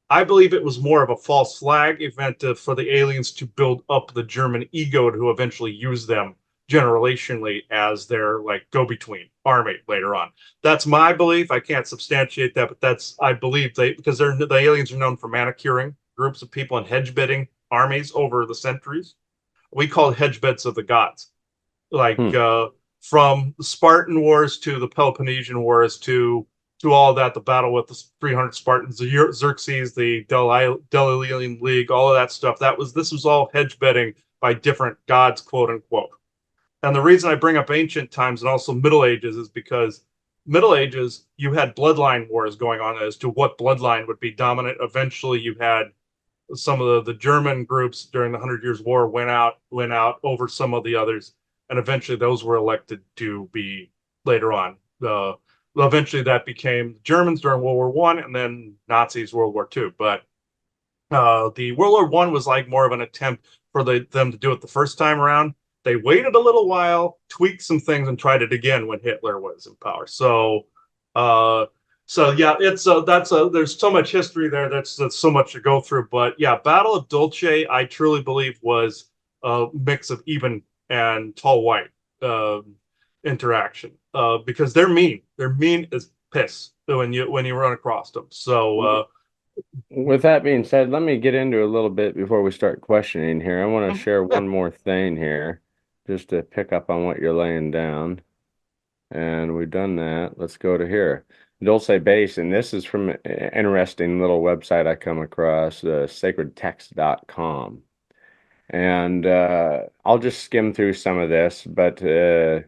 Speaker 3: I believe it was more of a false flag event for the aliens to build up the German ego to eventually use them generationally as their like go-between army later on. That's my belief. I can't substantiate that, but that's I believe they because the aliens are known for manicuring groups of people and hedge betting armies over the centuries. We call it hedge bets of the gods, like
Speaker 2: Hmm.
Speaker 3: from the Spartan Wars to the Peloponnesian Wars to all of that, the battle with the 300 Spartans, the Xerxes, the Delian League, all of that stuff. This was all hedge betting by different gods, quote unquote. And the reason I bring up ancient times and also Middle Ages is because Middle Ages you had bloodline wars going on as to what bloodline would be dominant. Eventually, you had some of the German groups during the 100 Years' War went out over some of the others, and eventually those were elected to be later on. Eventually that became Germans during World War I, and then Nazis World War II. But the World War I was like more of an attempt for them to do it the first time around. They waited a little while, tweaked some things, and tried it again when Hitler was in power. Uh, so yeah, it's that's a there's so much history there. That's so much to go through. But yeah, Battle of Dulce, I truly believe was a mix of even and tall white uh, interaction because they're mean. They're mean as piss when you run across them. So
Speaker 2: With that being said, let me get into a little bit before we start questioning here. I want to share
Speaker 3: yeah.
Speaker 2: one more thing here, just to pick up on what you're laying down. And we've done that. Let's go to here. Dulce Base, and this is from an interesting little website I come across, sacredtext.com. And I'll just skim through some of this, but the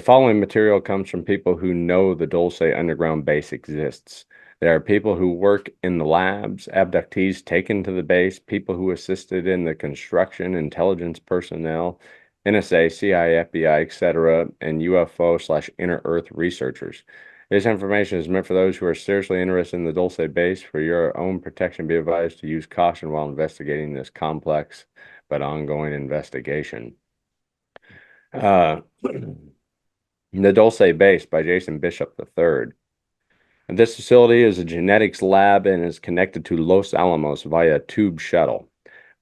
Speaker 2: following material comes from people who know the Dulce underground base exists. There are people who work in the labs, abductees taken to the base, people who assisted in the construction, intelligence personnel, NSA, CIA, FBI, etc., and UFO/inner Earth researchers. This information is meant for those who are seriously interested in the Dulce base. For your own protection, be advised to use caution while investigating this complex but ongoing investigation. Uh, The Dulce Base by Jason Bishop III. This facility is a genetics lab and is connected to Los Alamos via a tube shuttle.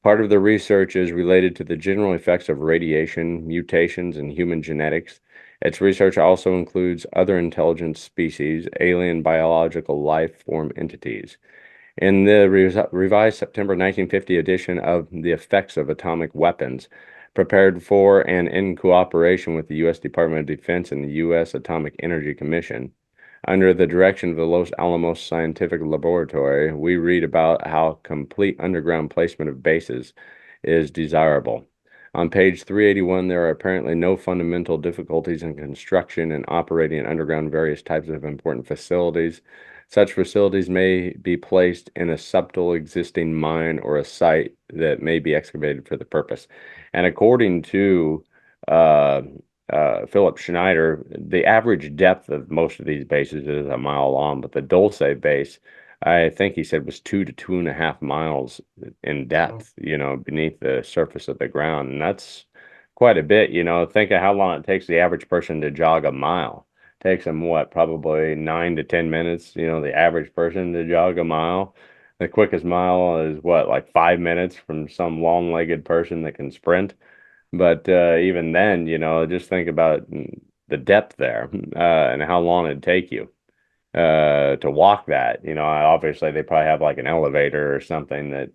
Speaker 2: Part of the research is related to the general effects of radiation, mutations, and human genetics. Its research also includes other intelligent species, alien biological life form entities. In the revised September 1950 edition of The Effects of Atomic Weapons, prepared for and in cooperation with the U.S. Department of Defense and the U.S. Atomic Energy Commission, under the direction of the Los Alamos Scientific Laboratory, we read about how complete underground placement of bases is desirable. On page 381, there are apparently no fundamental difficulties in construction and operating underground various types of important facilities. Such facilities may be placed in a subtle existing mine or a site that may be excavated for the purpose. And according to Philip Schneider, the average depth of most of these bases is a mile long, but the Dulce base, I think he said, was 2 to 2.5 miles in depth, beneath the surface of the ground. And that's quite a bit, Think of how long it takes the average person to jog a mile. Takes them what, probably 9 to 10 minutes, the average person to jog a mile. The quickest mile is what, like 5 minutes from some long-legged person that can sprint. But even then, just think about the depth there and how long it'd take you to walk that. Obviously they probably have like an elevator or something that,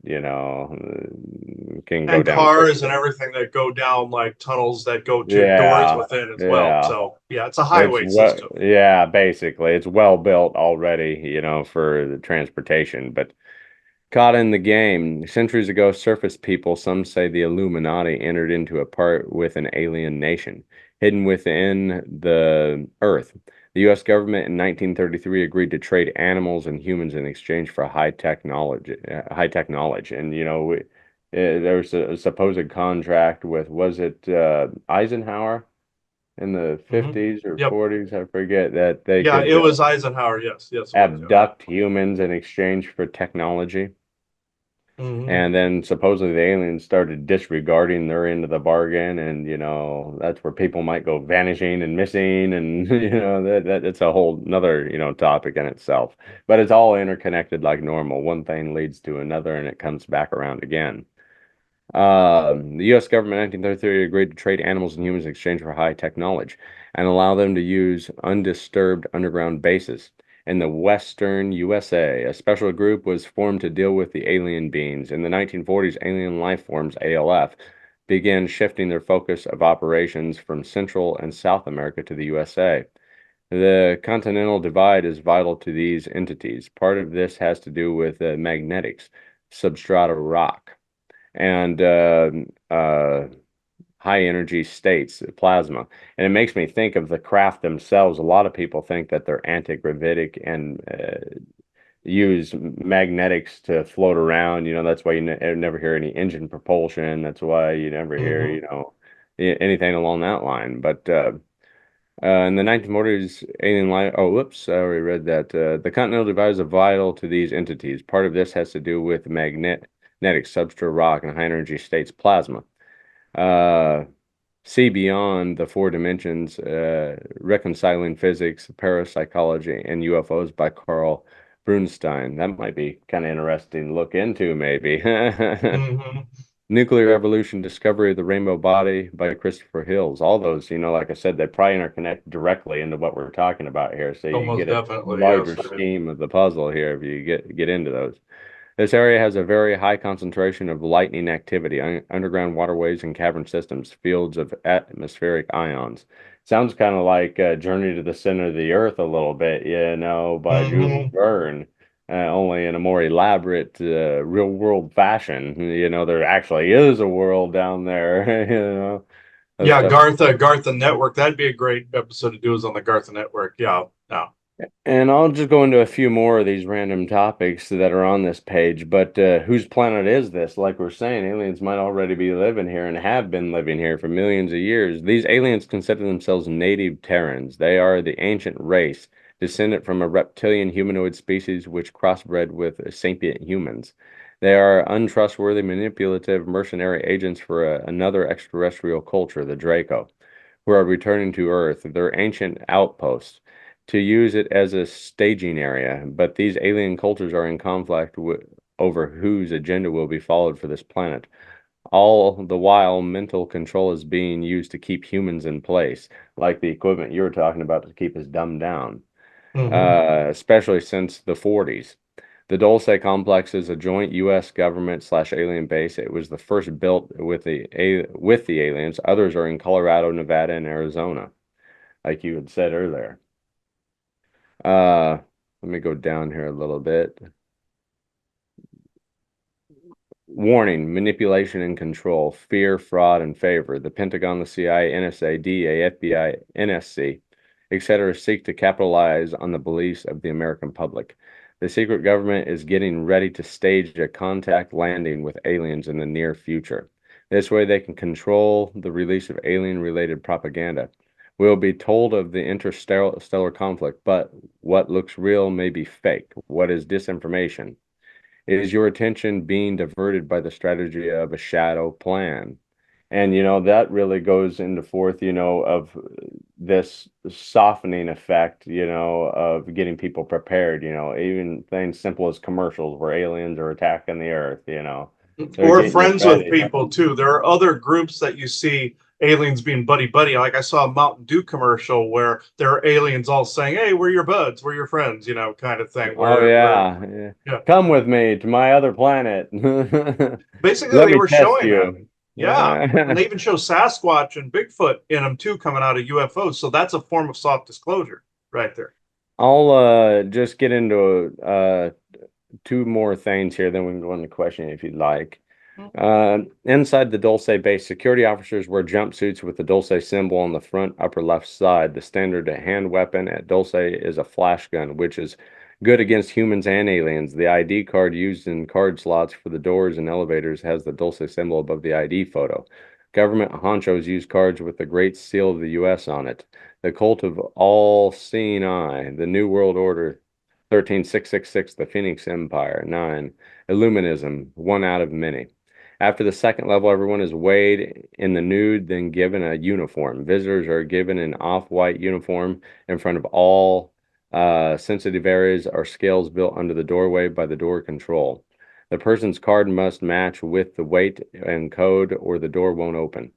Speaker 2: can go
Speaker 3: And
Speaker 2: down
Speaker 3: cars and
Speaker 2: quickly.
Speaker 3: everything that go down like tunnels that go to doors
Speaker 2: Yeah,
Speaker 3: within as well.
Speaker 2: yeah.
Speaker 3: So yeah, it's a highway system.
Speaker 2: Yeah, basically it's well built already, for the transportation, but caught in the game. Centuries ago, surface people, some say the Illuminati, entered into a part with an alien nation hidden within the Earth. The U.S. government in 1933 agreed to trade animals and humans in exchange for high tech knowledge. And there was a supposed contract with, was it Eisenhower? in the
Speaker 3: Hmm.
Speaker 2: 50s or
Speaker 3: Yep.
Speaker 2: 40s, I forget, that they
Speaker 3: Yeah, it
Speaker 2: could
Speaker 3: was Eisenhower. Yes, yes, it was. Yeah.
Speaker 2: abduct humans in exchange for technology.
Speaker 3: Hmm.
Speaker 2: And then supposedly the aliens started disregarding their end of the bargain, and that's where people might go vanishing and missing, and that's a whole another topic in itself. But it's all interconnected like normal. One thing leads to another, and it comes back around again. The U.S. government in 1933 agreed to trade animals and humans in exchange for high tech knowledge and allow them to use undisturbed underground bases. In the western USA, a special group was formed to deal with the alien beings. In the 1940s, alien life forms, ALF, began shifting their focus of operations from Central and South America to the USA. The continental divide is vital to these entities. Part of this has to do with magnetics, substrata rock and high energy states, plasma. And it makes me think of the craft themselves. A lot of people think that they're anti-gravitic and use magnetics to float around. That's why you never hear any engine propulsion. That's why you never hear,
Speaker 3: Hmm.
Speaker 2: anything along that line. But in the 1940s, alien life. Oh, whoops! I already read that. The continental divide is vital to these entities. Part of this has to do with magnetic substrate rock and high energy states plasma. Uh, See beyond the four dimensions, reconciling physics, parapsychology, and UFOs by Carl Brunstein. That might be kind of interesting to look into, maybe.
Speaker 3: Hmm.
Speaker 2: Nuclear Evolution, Discovery of the Rainbow Body by Christopher Hills. All those, like I said, they probably interconnect directly into what we're talking about here. So you
Speaker 3: Almost
Speaker 2: get a
Speaker 3: definitely.
Speaker 2: larger
Speaker 3: Yes. Right.
Speaker 2: scheme of the puzzle here if you get into those. This area has a very high concentration of lightning activity, underground waterways and cavern systems, fields of atmospheric ions. Sounds kind of like Journey to the Center of the Earth a little bit, by Jules
Speaker 3: Hmm.
Speaker 2: Verne, only in a more elaborate, real world fashion. There actually is a world down there, of
Speaker 3: Yeah,
Speaker 2: stuff.
Speaker 3: Garth the Network. That'd be a great episode to do is on the Garth Network. Yeah. Yeah.
Speaker 2: And I'll just go into a few more of these random topics that are on this page. But whose planet is this? Like we're saying, aliens might already be living here and have been living here for millions of years. These aliens consider themselves native Terrans. They are the ancient race, descendant from a reptilian humanoid species which crossbred with sapient humans. They are untrustworthy, manipulative, mercenary agents for another extraterrestrial culture, the Draco, who are returning to Earth, their ancient outpost to use it as a staging area, but these alien cultures are in conflict over whose agenda will be followed for this planet. All the while, mental control is being used to keep humans in place, like the equipment you were talking about to keep us dumbed down,
Speaker 3: Hmm.
Speaker 2: especially since the 40s. The Dulce complex is a joint U.S. government slash alien base. It was the first built with the aliens. Others are in Colorado, Nevada, and Arizona, like you had said earlier. Let me go down here a little bit. Warning, manipulation and control, fear, fraud, and favor. The Pentagon, the CIA, NSA, DEA, FBI, NSC, etc. seek to capitalize on the beliefs of the American public. The secret government is getting ready to stage a contact landing with aliens in the near future. This way they can control the release of alien-related propaganda. We'll be told of the interstellar conflict, but what looks real may be fake. What is disinformation? Is your attention being diverted by the strategy of a shadow plan? And that really goes into forth, of this softening effect, of getting people prepared, even things simple as commercials where aliens are attacking the earth, they're
Speaker 3: Or
Speaker 2: getting you
Speaker 3: friends with
Speaker 2: ready.
Speaker 3: people too. There are other groups that you see aliens being buddy buddy. Like I saw a Mountain Dew commercial where there are aliens all saying, "Hey, we're your buds, we're your friends," kind of thing.
Speaker 2: Oh
Speaker 3: Where
Speaker 2: yeah. Yeah.
Speaker 3: yeah,
Speaker 2: Come with me to my other planet.
Speaker 3: basically
Speaker 2: Let
Speaker 3: they
Speaker 2: me
Speaker 3: were
Speaker 2: test
Speaker 3: showing that.
Speaker 2: you.
Speaker 3: Yeah, and they even show Sasquatch and Bigfoot in them too, coming out of UFOs. So that's a form of soft disclosure right there.
Speaker 2: I'll just get into two more things here, then we can go into question if you'd like. Inside the Dulce base, security officers wear jumpsuits with the Dulce symbol on the front upper left side. The standard hand weapon at Dulce is a flash gun, which is good against humans and aliens. The ID card used in card slots for the doors and elevators has the Dulce symbol above the ID photo. Government honchos use cards with the Great Seal of the U.S. on it. The Cult of All-Seeing Eye, the New World Order, 13666, the Phoenix Empire, 9. Illuminism, one out of many. After the second level, everyone is weighed in the nude, then given a uniform. Visitors are given an off-white uniform in front of all sensitive areas are scales built under the doorway by the door control. The person's card must match with the weight and code or the door won't open.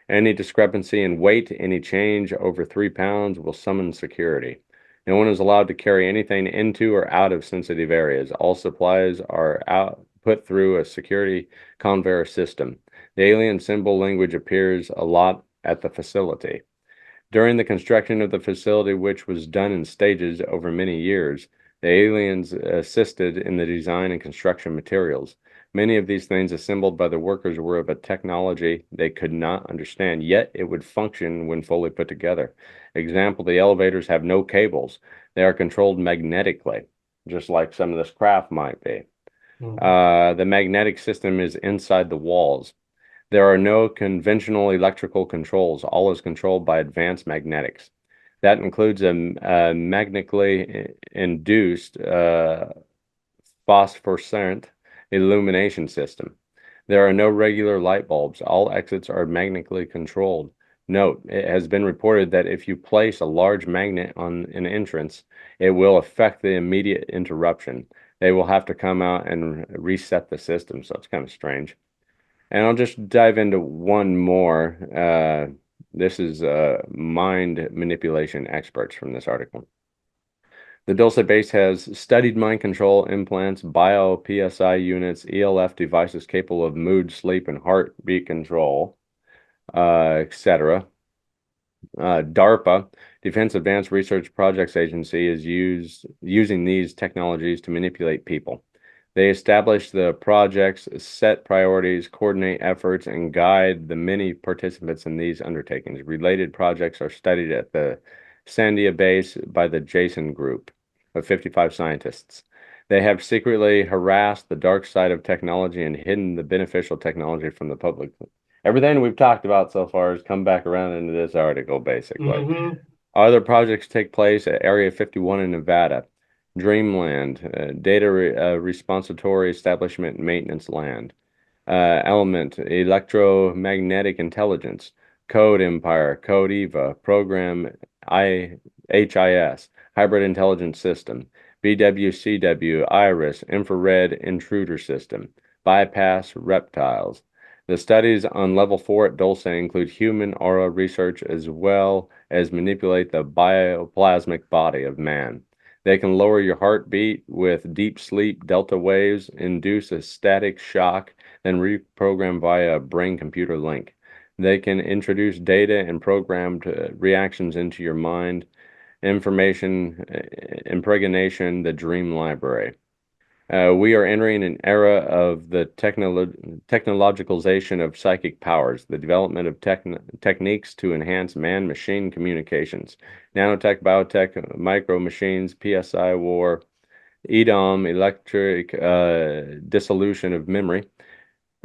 Speaker 2: Any discrepancy in weight, any change over 3 pounds will summon security. No one is allowed to carry anything into or out of sensitive areas. All supplies are put through a security conveyor system. The alien symbol language appears a lot at the facility. During the construction of the facility, which was done in stages over many years, the aliens assisted in the design and construction materials. Many of these things assembled by the workers were of a technology they could not understand, yet it would function when fully put together. Example, the elevators have no cables. They are controlled magnetically, just like some of this craft might be. The magnetic system is inside the walls. There are no conventional electrical controls. All is controlled by advanced magnetics. That includes a magnetically induced phosphorescent illumination system. There are no regular light bulbs. All exits are magnetically controlled. Note, it has been reported that if you place a large magnet on an entrance, it will affect the immediate interruption. They will have to come out and reset the system, so it's kind of strange. And I'll just dive into one more. This is mind manipulation experts from this article. The Dulce base has studied mind control implants, bio-PSI units, ELF devices capable of mood, sleep, and heartbeat control, etc. DARPA, Defense Advanced Research Projects Agency, is using these technologies to manipulate people. They establish the projects, set priorities, coordinate efforts, and guide the many participants in these undertakings. Related projects are studied at the Sandia base by the Jason Group of 55 scientists. They have secretly harassed the dark side of technology and hidden the beneficial technology from the public. Everything we've talked about so far has come back around into this article, basically. Other projects take place at Area 51 in Nevada. Dreamland, Data Repository Establishment Maintenance Land, Element, Electromagnetic Intelligence, Code Empire, Code EVA, Program HIS, Hybrid Intelligence System, BWCW, IRIS, Infrared Intruder System, Bypass Reptiles. The studies on Level 4 at Dulce include human aura research as well as manipulate the bioplasmic body of man. They can lower your heartbeat with deep sleep delta waves, induce a static shock, then reprogram via a brain-computer link. They can introduce data and programmed reactions into your mind, information, impregnation, the dream library. We are entering an era of the technologicalization of psychic powers, the development of techniques to enhance man-machine communications, nanotech, biotech, micro machines, PSI war, EDOM, electric dissolution of memory,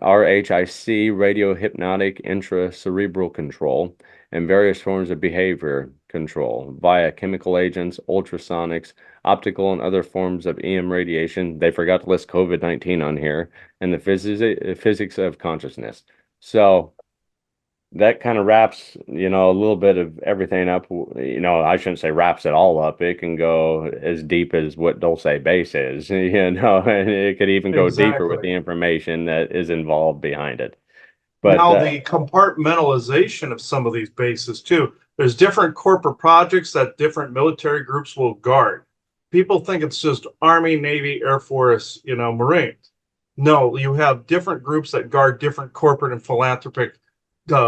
Speaker 2: RHIC, radio hypnotic intracerebral control, and various forms of behavior control via chemical agents, ultrasonics, optical and other forms of EM radiation. They forgot to list COVID-19 on here, and the physics of consciousness. So that kind of wraps, a little bit of everything up. I shouldn't say wraps it all up. It can go as deep as what Dulce base is, and it could even go deeper with the information that is involved behind it. But
Speaker 3: now the compartmentalization of some of these bases too. There's different corporate projects that different military groups will guard. People think it's just Army, Navy, Air Force, Marines. No, you have different groups that guard different corporate and philanthropic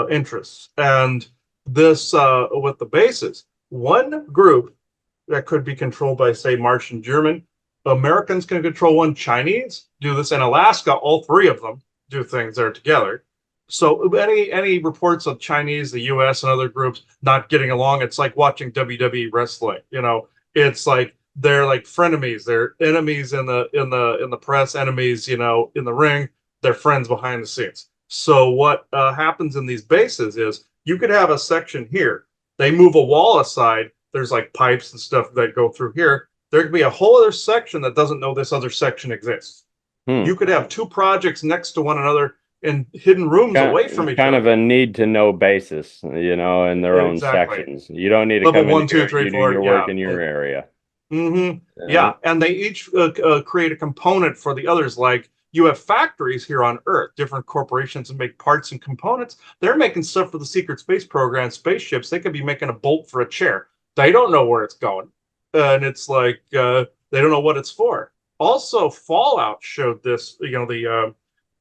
Speaker 3: interests. And this, with the bases, one group that could be controlled by, say, Martian, German, Americans can control one, Chinese do this, in Alaska, all three of them do things there together. So any reports of Chinese, the U.S., and other groups not getting along, it's like watching WWE wrestling. It's like they're like frenemies. They're enemies in the press, enemies, in the ring. They're friends behind the scenes. So what happens in these bases is you could have a section here. They move a wall aside. There's like pipes and stuff that go through here. There could be a whole other section that doesn't know this other section exists.
Speaker 2: Hmm.
Speaker 3: You could have two projects next to one another in hidden rooms away from each
Speaker 2: Kind
Speaker 3: other.
Speaker 2: of a need to know basis, in their own
Speaker 3: Exactly.
Speaker 2: sections. You don't need to
Speaker 3: Level
Speaker 2: come in
Speaker 3: one, two,
Speaker 2: here.
Speaker 3: three,
Speaker 2: You do
Speaker 3: four.
Speaker 2: your work
Speaker 3: Yeah.
Speaker 2: in your area.
Speaker 3: Mm-hmm.
Speaker 2: Yeah.
Speaker 3: Yeah, and they each create a component for the others. Like you have factories here on Earth, different corporations that make parts and components. They're making stuff for the secret space program, spaceships. They could be making a bolt for a chair. They don't know where it's going, and it's like they don't know what it's for. Also, Fallout showed this.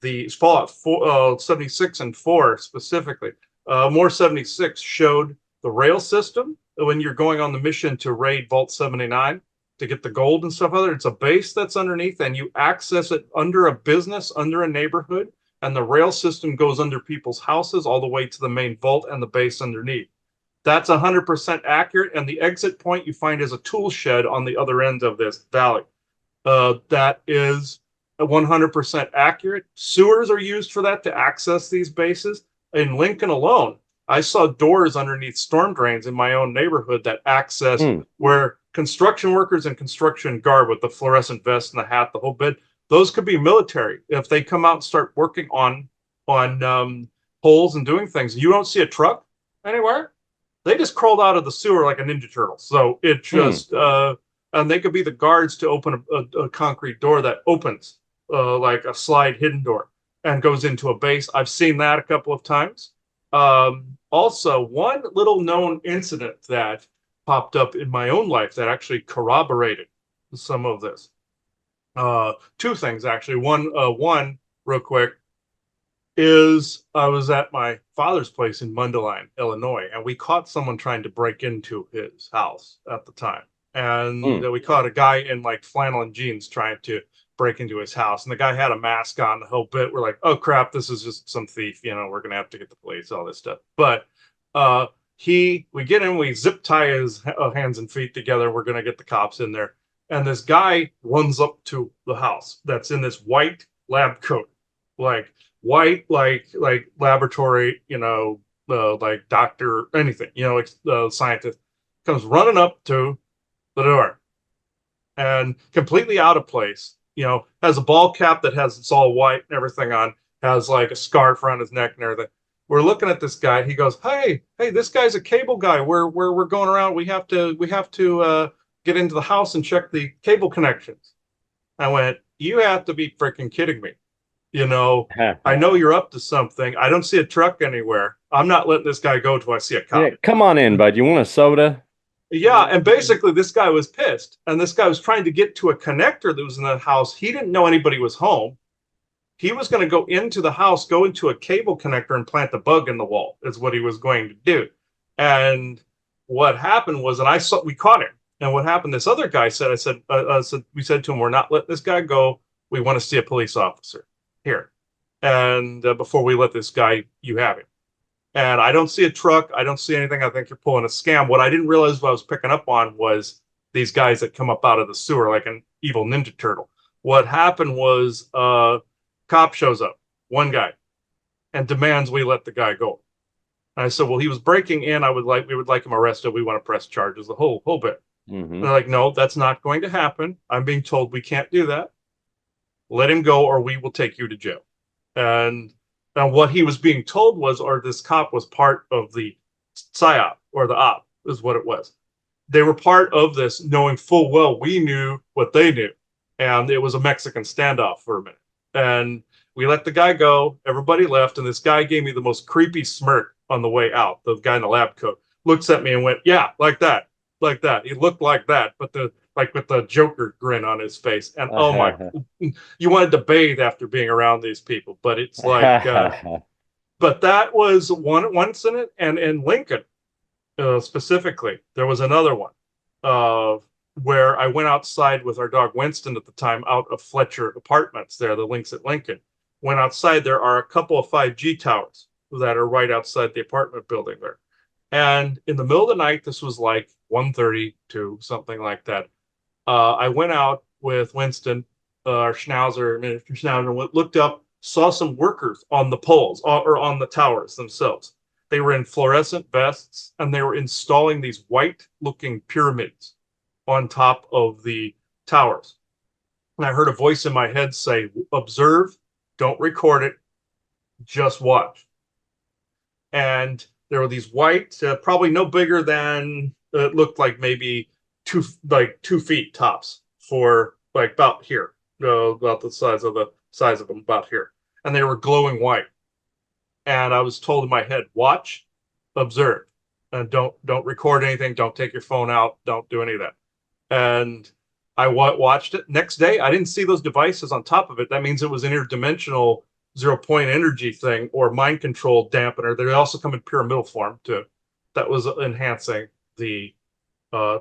Speaker 3: The Fallout 76 and 4 specifically. More 76 showed the rail system when you're going on the mission to raid Vault 79 to get the gold and stuff other. It's a base that's underneath, and you access it under a business, under a neighborhood, and the rail system goes under people's houses all the way to the main vault and the base underneath. That's 100% accurate, and the exit point you find is a tool shed on the other end of this valley. That is 100% accurate. Sewers are used for that to access these bases. In Lincoln alone, I saw doors underneath storm drains in my own neighborhood that access where construction workers in construction garb with the fluorescent vest and the hat, the whole bit, those could be military. If they come out and start working on holes and doing things, you don't see a truck anywhere. They just crawled out of the sewer like a Ninja Turtle. So it just and they could be the guards to open a concrete door that opens like a slide hidden door and goes into a base. I've seen that a couple of times. Also, one little known incident that popped up in my own life that actually corroborated some of this. Two things actually. One real quick is I was at my father's place in Mundelein, Illinois, and we caught someone trying to break into his house at the time. And we caught a guy in like flannel and jeans trying to break into his house. And the guy had a mask on the whole bit. We're like, oh crap, this is just some thief. We're going to have to get the police, all this stuff. But we get in, we zip tie his hands and feet together. We're going to get the cops in there. And this guy runs up to the house that's in this white lab coat, like white, like laboratory, like doctor, anything, scientist comes running up to the door and completely out of place, has a ball cap that has, it's all white and everything on, has like a scarf around his neck and everything. We're looking at this guy. He goes, hey, this guy's a cable guy. We're going around. We have to get into the house and check the cable connections. I went, you have to be freaking kidding me. I know you're up to something. I don't see a truck anywhere. I'm not letting this guy go till I see a cop.
Speaker 2: Yeah, come on in, bud. You want a soda?
Speaker 3: Yeah, and basically this guy was pissed, and this guy was trying to get to a connector that was in the house. He didn't know anybody was home. He was going to go into the house, go into a cable connector, and plant a bug in the wall. Is what he was going to do. And what happened was, we caught him. And what happened? This other guy said, we said to him, we're not letting this guy go. We want to see a police officer here, and before we let this guy, you have him. And I don't see a truck. I don't see anything. I think you're pulling a scam. What I didn't realize what I was picking up on was these guys that come up out of the sewer like an evil Ninja Turtle. What happened was cop shows up, one guy, and demands we let the guy go. And I said, well, he was breaking in. We would like him arrested. We want to press charges, the whole bit. And they're like, no, that's not going to happen. I'm being told we can't do that. Let him go or we will take you to jail. And what he was being told was, or this cop was part of the PSYOP, or the op is what it was. They were part of this knowing full well we knew what they knew. And it was a Mexican standoff for a minute. And we let the guy go. Everybody left. And this guy gave me the most creepy smirk on the way out. The guy in the lab coat looks at me and went, yeah, like that. He looked like that, but with the Joker grin on his face. And oh my, you wanted to bathe after being around these people, but it's like, but that was one incident. And in Lincoln, specifically, there was another one where I went outside with our dog Winston at the time out of Fletcher Apartments there, the links at Lincoln. Went outside, there are a couple of 5G towers that are right outside the apartment building there. And in the middle of the night, this was like 1:30 to something like that. I went out with Winston, our Schnauzer, Miniature Schnauzer, looked up, saw some workers on the poles or on the towers themselves. They were in fluorescent vests and they were installing these white looking pyramids on top of the towers. And I heard a voice in my head say, observe, don't record it, just watch. And there were these white, probably no bigger than, it looked like maybe 2 feet tops, for like about here, about the size of them, about here. And they were glowing white. And I was told in my head, watch, observe, and don't record anything, don't take your phone out, don't do any of that. And I watched it. Next day, I didn't see those devices on top of it. That means it was an interdimensional 0 point energy thing or mind control dampener. They also come in pyramidal form too. That was enhancing the uh,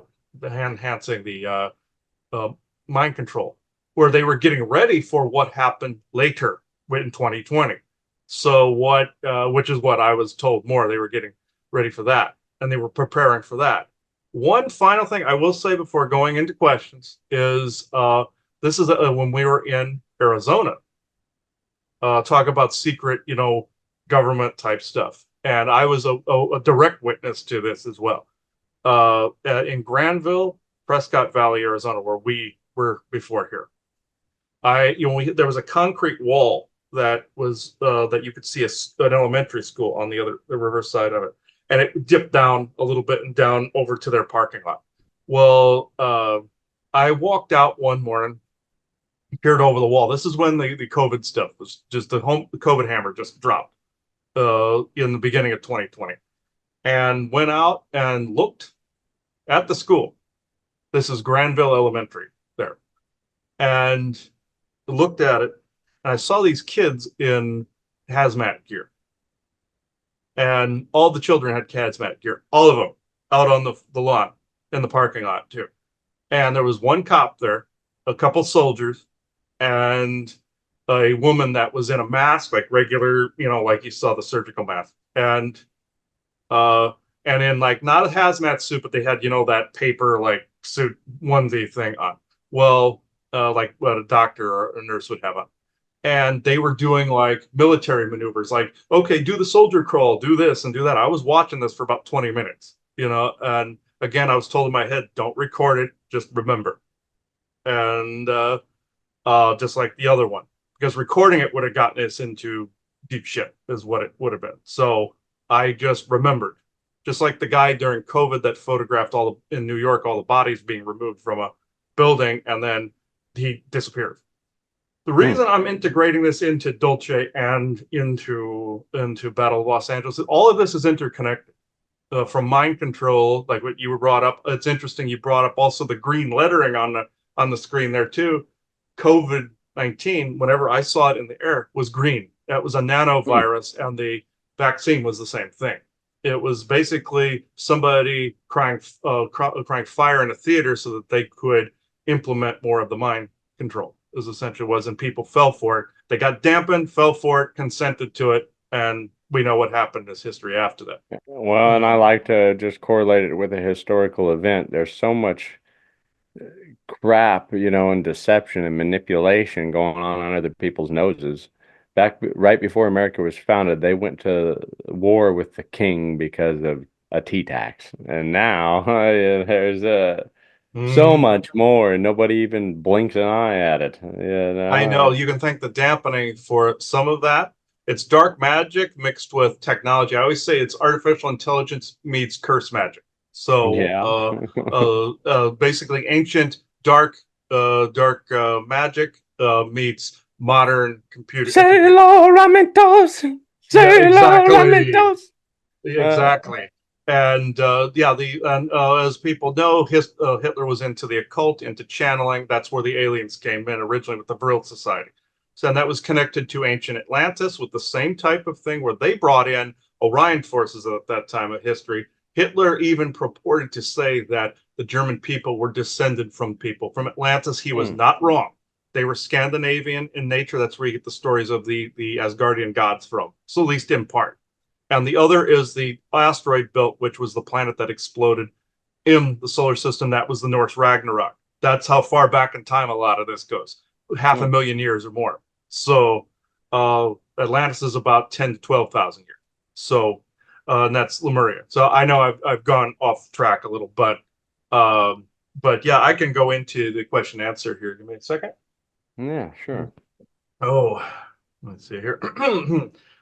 Speaker 3: mind control, where they were getting ready for what happened later in 2020. So which is what I was told more. They were getting ready for that, and they were preparing for that. One final thing I will say before going into questions is this is when we were in Arizona, talk about secret, government type stuff. And I was a direct witness to this as well. In Granville, Prescott Valley, Arizona, where we were before here. There was a concrete wall that was that you could see an elementary school on the reverse side of it, and it dipped down a little bit and down over to their parking lot. Well, I walked out one morning, peered over the wall. This is when the COVID stuff was just the COVID hammer just dropped in the beginning of 2020, and went out and looked at the school. This is Granville Elementary there, and looked at it, and I saw these kids in hazmat gear, and all the children had hazmat gear, all of them out on the lawn in the parking lot too. And there was one cop there, a couple soldiers, and a woman that was in a mask, like regular, like you saw the surgical mask, and in like not a hazmat suit, but they had that paper like suit onesie thing on. Well, like what a doctor or a nurse would have on. And they were doing like military maneuvers, like, okay, do the soldier crawl, do this and do that. I was watching this for about 20 minutes, and again, I was told in my head, don't record it, just remember. And just like the other one, because recording it would have gotten us into deep shit, is what it would have been. So I just remembered, just like the guy during COVID that photographed in New York, all the bodies being removed from a building, and then he disappeared. The reason I'm integrating this into Dulce and into Battle of Los Angeles, all of this is interconnected. From mind control, like what you were brought up. It's interesting you brought up also the green lettering on the screen there too. COVID-19, whenever I saw it in the air, was green. That was a nanovirus, and the vaccine was the same thing. It was basically somebody crying fire in a theater so that they could implement more of the mind control, is essentially was, and people fell for it. They got dampened, fell for it, consented to it, and we know what happened as history after that.
Speaker 2: Well, and I like to just correlate it with a historical event. There's so much crap, and deception and manipulation going on under people's noses. Back right before America was founded, they went to war with the king because of a tea tax. And now there's so much more, and nobody even blinks an eye at it.
Speaker 3: I know. You can thank the dampening for some of that. It's dark magic mixed with technology. I always say it's artificial intelligence meets curse magic. So basically ancient dark magic meets modern computer.
Speaker 2: Sailor Lamentos. Sailor Lamentos.
Speaker 3: Exactly. And as people know, Hitler was into the occult, into channeling. That's where the aliens came in originally with the Vril Society. So, and that was connected to ancient Atlantis with the same type of thing, where they brought in Orion forces at that time of history. Hitler even purported to say that the German people were descended from people from Atlantis. He was not wrong. They were Scandinavian in nature. That's where you get the stories of the Asgardian gods from. So at least in part. And the other is the asteroid belt, which was the planet that exploded in the solar system. That was the Norse Ragnarok. That's how far back in time a lot of this goes. 500,000 years or more. So Atlantis is about 10 to 12,000 years. So, and that's Lemuria. So I know I've gone off track a little, but yeah, I can go into the question and answer here. Give me a second.
Speaker 2: Yeah, sure.
Speaker 3: Oh, let's see here.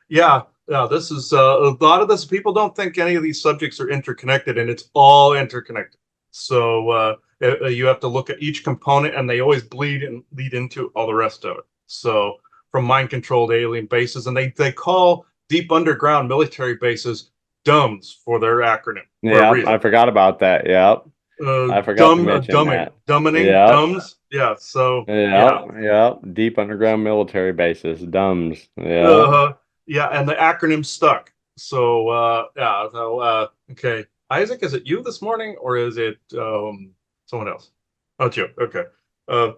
Speaker 3: Yeah, this is a lot of this. People don't think any of these subjects are interconnected, and it's all interconnected. So you have to look at each component, and they always bleed and lead into all the rest of it. So from mind-controlled alien bases, and they call deep underground military bases DUMBs for their acronym for a
Speaker 2: Yeah,
Speaker 3: reason.
Speaker 2: I forgot about that. Yep. I forgot to mention that. Yep.
Speaker 3: DUMBs. Yeah. So yeah.
Speaker 2: Yep. Yep. Deep underground military bases, DUMBs. Yeah.
Speaker 3: Yeah, and the acronym stuck. So yeah, so okay. Isaac, is it you this morning or is it someone else? Oh, it's you. Okay. Uh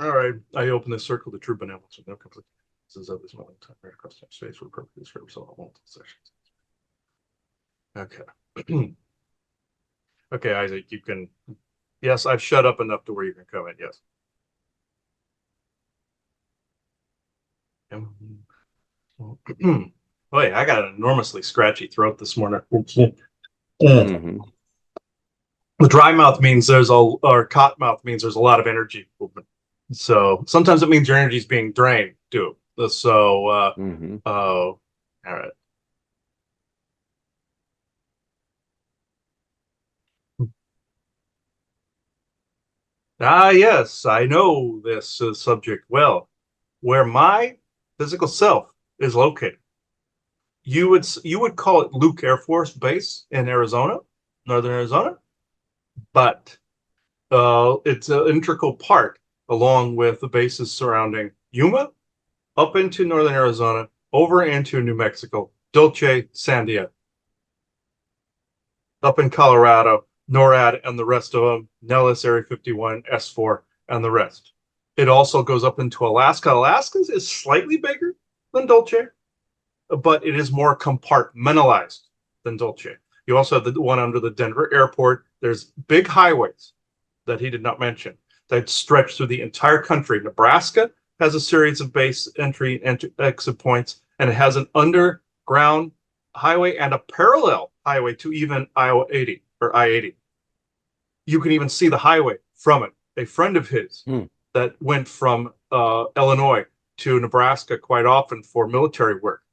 Speaker 3: all right. I open this circle to true benevolence with no complete this of this moment time right across time space for perfectly described so multiple sessions. Okay. Okay, Isaac, you can yes, I've shut up enough to where you can come in, yes. Boy, I got an enormously scratchy throat this morning.
Speaker 2: Mm-hmm.
Speaker 3: The dry mouth means or cotton mouth means there's a lot of energy movement. So sometimes it means your energy is being drained too. So,
Speaker 2: Mm-hmm.
Speaker 3: all right. Ah, yes, I know this subject well. Where my physical self is located, you would call it Luke Air Force Base in Arizona, northern Arizona, but it's an integral part along with the bases surrounding Yuma, up into northern Arizona, over into New Mexico, Dulce, Sandia, up in Colorado, NORAD and the rest of them, Nellis, Area 51, S4, and the rest. It also goes up into Alaska. Alaska is slightly bigger than Dulce, but it is more compartmentalized than Dulce. You also have the one under the Denver airport. There's big highways that he did not mention that stretch through the entire country. Nebraska has a series of base entry and exit points, and it has an underground highway and a parallel highway to even Iowa 80 or I-80. You can even see the highway from it. A friend of his that went from Illinois to Nebraska quite often for military work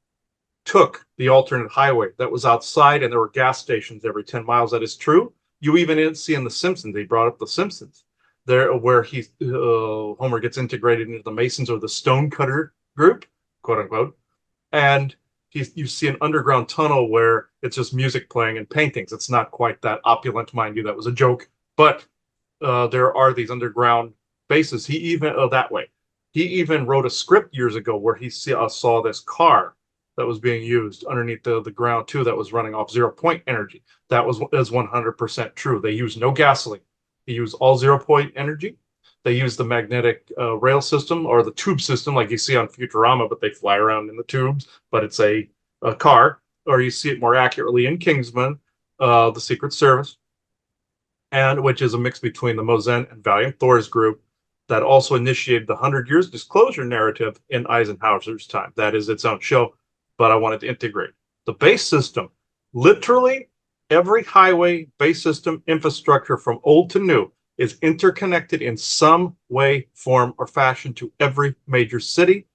Speaker 3: took the alternate highway that was outside, and there were gas stations every 10 miles. That is true. You even see in The Simpsons, they brought up The Simpsons, there where Homer gets integrated into the Masons or the Stonecutter group, quote unquote, and you see an underground tunnel where it's just music playing and paintings. It's not quite that opulent, mind you. That was a joke, but there are these underground bases. He even that way. He even wrote a script years ago where he saw this car that was being used underneath the ground too, that was running off 0 point energy. That is 100% true. They use no gasoline. They use all 0 point energy. They use the magnetic rail system or the tube system like you see on Futurama, but they fly around in the tubes, but it's a car. Or you see it more accurately in Kingsman, the Secret Service, and which is a mix between the Mosen and Valiant Thor's group that also initiated the 100 Years Disclosure narrative in Eisenhower's time. That is its own show, but I wanted to integrate the base system. Literally, every highway, base system, infrastructure from old to new is interconnected in some way, form, or fashion to every major city.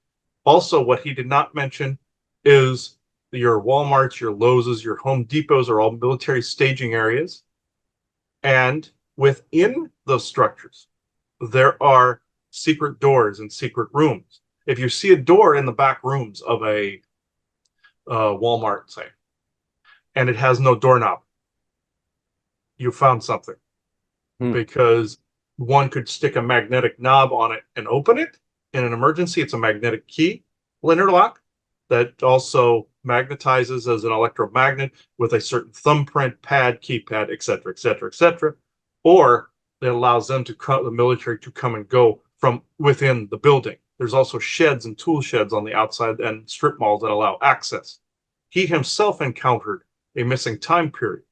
Speaker 3: Also, what he did not mention is your Walmarts, your Lowe's, your Home Depots are all military staging areas. And within those structures, there are secret doors and secret rooms. If you see a door in the back rooms of a Walmart, say, and it has no doorknob, you found something. Because one could stick a magnetic knob on it and open it. In an emergency, it's a magnetic key interlock that also magnetizes as an electromagnet with a certain thumbprint, pad, keypad, etc., etc., etc. Or it allows them to the military to come and go from within the building. There's also sheds and tool sheds on the outside and strip malls that allow access. He himself encountered a missing time period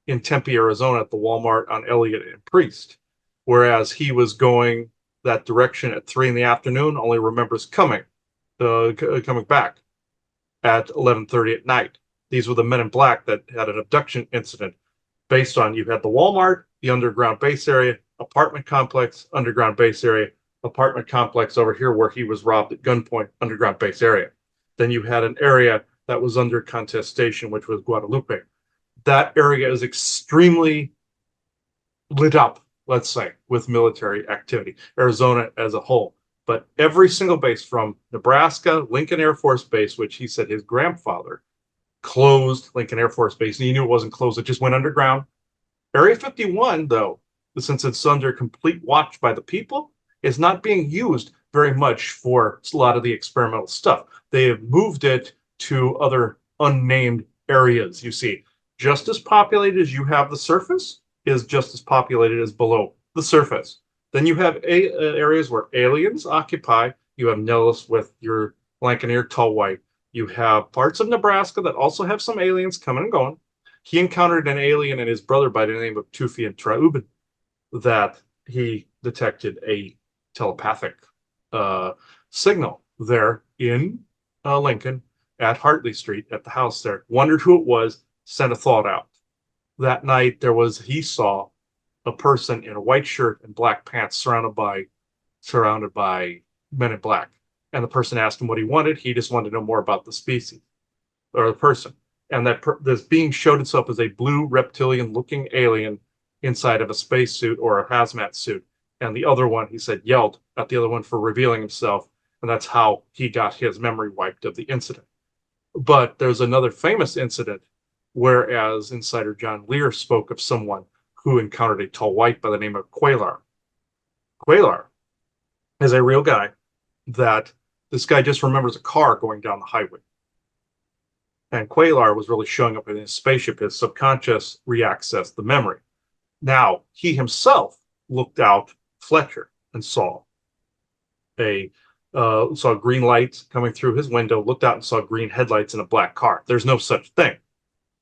Speaker 3: in Tempe, Arizona at the Walmart on Elliott and Priest, whereas he was going that direction at 3 in the afternoon, only remembers coming coming back at 11:30 at night. These were the men in black that had an abduction incident based on you had the Walmart, the underground base area, apartment complex, underground base area, apartment complex over here where he was robbed at gunpoint, underground base area. Then you had an area that was under contestation, which was Guadalupe. That area is extremely lit up, let's say, with military activity, Arizona as a whole. But every single base from Nebraska, Lincoln Air Force Base, which he said his grandfather closed Lincoln Air Force Base, and he knew it wasn't closed, it just went underground. Area 51, though, since it's under complete watch by the people, is not being used very much for a lot of the experimental stuff. They have moved it to other unnamed areas, you see. Just as populated as you have the surface is just as populated as below the surface. Then you have areas where aliens occupy. You have Nellis with your Blankeneer tall white. You have parts of Nebraska that also have some aliens coming and going. He encountered an alien and his brother by the name of Tufi and Traubin that he detected a telepathic signal there in Lincoln at Hartley Street at the house there. Wondered who it was, sent a thought out. That night he saw a person in a white shirt and black pants surrounded by men in black. And the person asked him what he wanted. He just wanted to know more about the species or the person. And this being showed itself as a blue reptilian looking alien inside of a spacesuit or a hazmat suit. And the other one, he said, yelled at the other one for revealing himself. And that's how he got his memory wiped of the incident. But there's another famous incident, whereas insider John Lear spoke of someone who encountered a tall white by the name of Quaylar. Quaylar is a real guy that this guy just remembers a car going down the highway. And Quaylar was really showing up in his spaceship. His subconscious reaccessed the memory. Now, he himself looked out Fletcher and saw green lights coming through his window, looked out and saw green headlights in a black car. There's no such thing.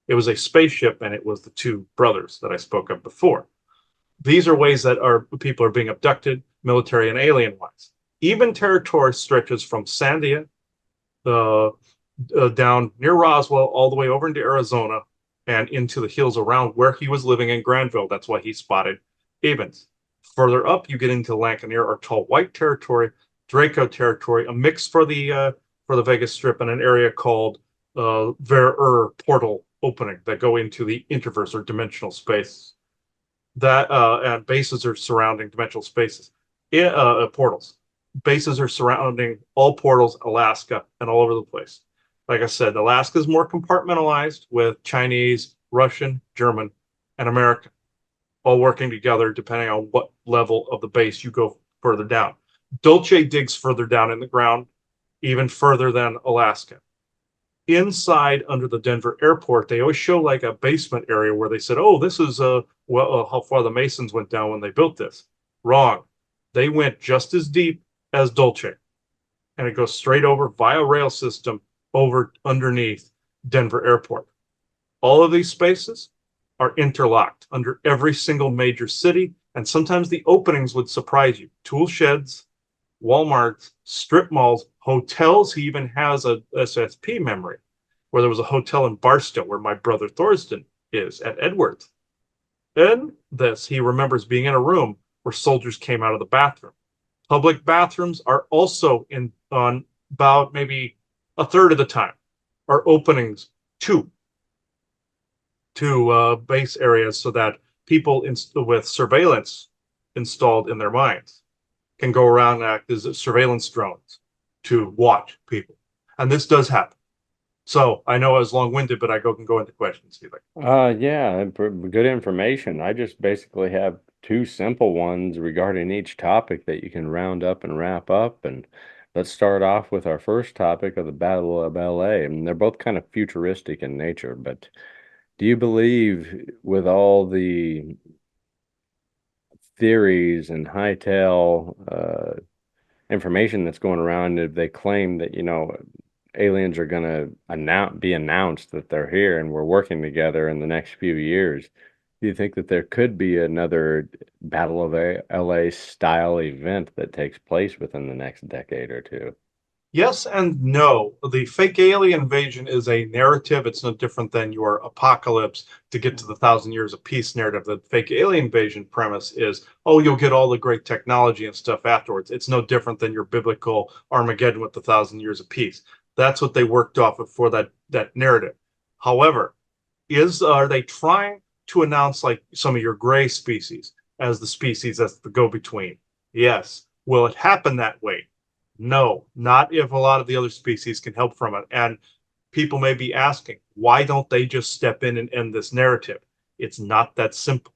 Speaker 3: It was a spaceship, and it was the two brothers that I spoke of before. These are ways that people are being abducted, military and alien-wise. Even territory stretches from Sandia down near Roswell all the way over into Arizona and into the hills around where he was living in Granville. That's why he spotted Avens. Further up, you get into Lancaneer or Tall White territory, Draco territory, a mix for the Vegas Strip, and an area called Ver portal opening that go into the interverse or dimensional space. That and bases are surrounding dimensional spaces, portals. Bases are surrounding all portals, Alaska, and all over the place. Like I said, Alaska is more compartmentalized with Chinese, Russian, German, and American, all working together depending on what level of the base you go further down. Dulce digs further down in the ground, even further than Alaska. Inside under the Denver airport, they always show like a basement area where they said, oh, this is how far the Masons went down when they built this. Wrong. They went just as deep as Dulce. And it goes straight over via rail system over underneath Denver airport. All of these spaces are interlocked under every single major city. And sometimes the openings would surprise you. Tool sheds, Walmarts, strip malls, hotels. He even has a SSP memory where there was a hotel in Barstow where my brother Thorsten is at Edwards. In this, he remembers being in a room where soldiers came out of the bathroom. Public bathrooms are also on about maybe a third of the time are openings to base areas so that people with surveillance installed in their minds can go around and act as surveillance drones to watch people. And this does happen. So I know I was long-winded, but I can go into questions.
Speaker 2: Yeah, good information. I just basically have two simple ones regarding each topic that you can round up and wrap up. And let's start off with our first topic of the Battle of LA. And they're both kind of futuristic in nature, but do you believe with all the theories and hightail information that's going around, if they claim that, aliens are going to be announced that they're here and we're working together in the next few years, do you think that there could be another Battle of LA style event that takes place within the next decade or two?
Speaker 3: Yes and no. The fake alien invasion is a narrative. It's no different than your apocalypse to get to the thousand years of peace narrative. The fake alien invasion premise is, oh, you'll get all the great technology and stuff afterwards. It's no different than your biblical Armageddon with the thousand years of peace. That's what they worked off of for that narrative. However, are they trying to announce like some of your gray species as the species that's the go-between? Yes. Will it happen that way? No, not if a lot of the other species can help from it. And people may be asking, why don't they just step in and end this narrative? It's not that simple.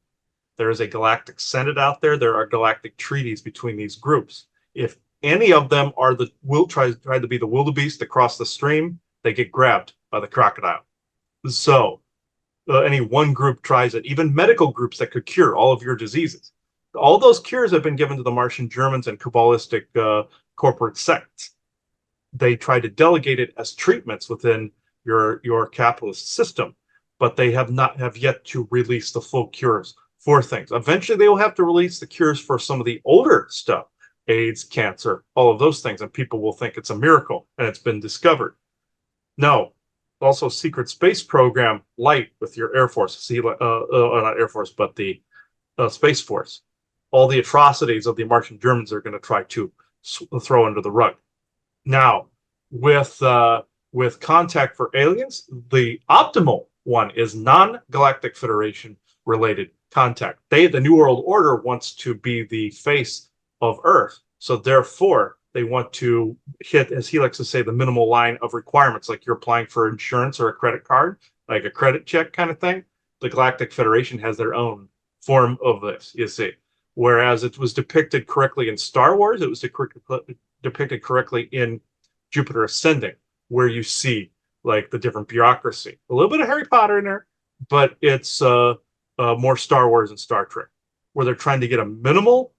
Speaker 3: There is a galactic senate out there. There are galactic treaties between these groups. If any of them are the will try to be the wildebeest across the stream, they get grabbed by the crocodile. So any one group tries it, even medical groups that could cure all of your diseases. All those cures have been given to the Martian Germans and Kabbalistic corporate sects. They try to delegate it as treatments within your capitalist system, but they have yet to release the full cures for things. Eventually, they will have to release the cures for some of the older stuff, AIDS, cancer, all of those things, and people will think it's a miracle and it's been discovered. No, also secret space program light with your Air Force, not Air Force, but the Space Force. All the atrocities of the Martian Germans are going to try to throw under the rug. Now, with contact for aliens, the optimal one is non-galactic Federation related contact. The New World Order wants to be the face of Earth, so therefore they want to hit, as he likes to say, the minimal line of requirements, like you're applying for insurance or a credit card, like a credit check kind of thing. The Galactic Federation has their own form of this, you see. Whereas it was depicted correctly in Star Wars, it was depicted correctly in Jupiter Ascending, where you see like the different bureaucracy. A little bit of Harry Potter in there, but it's more Star Wars and Star Trek, where they're trying to get a minimal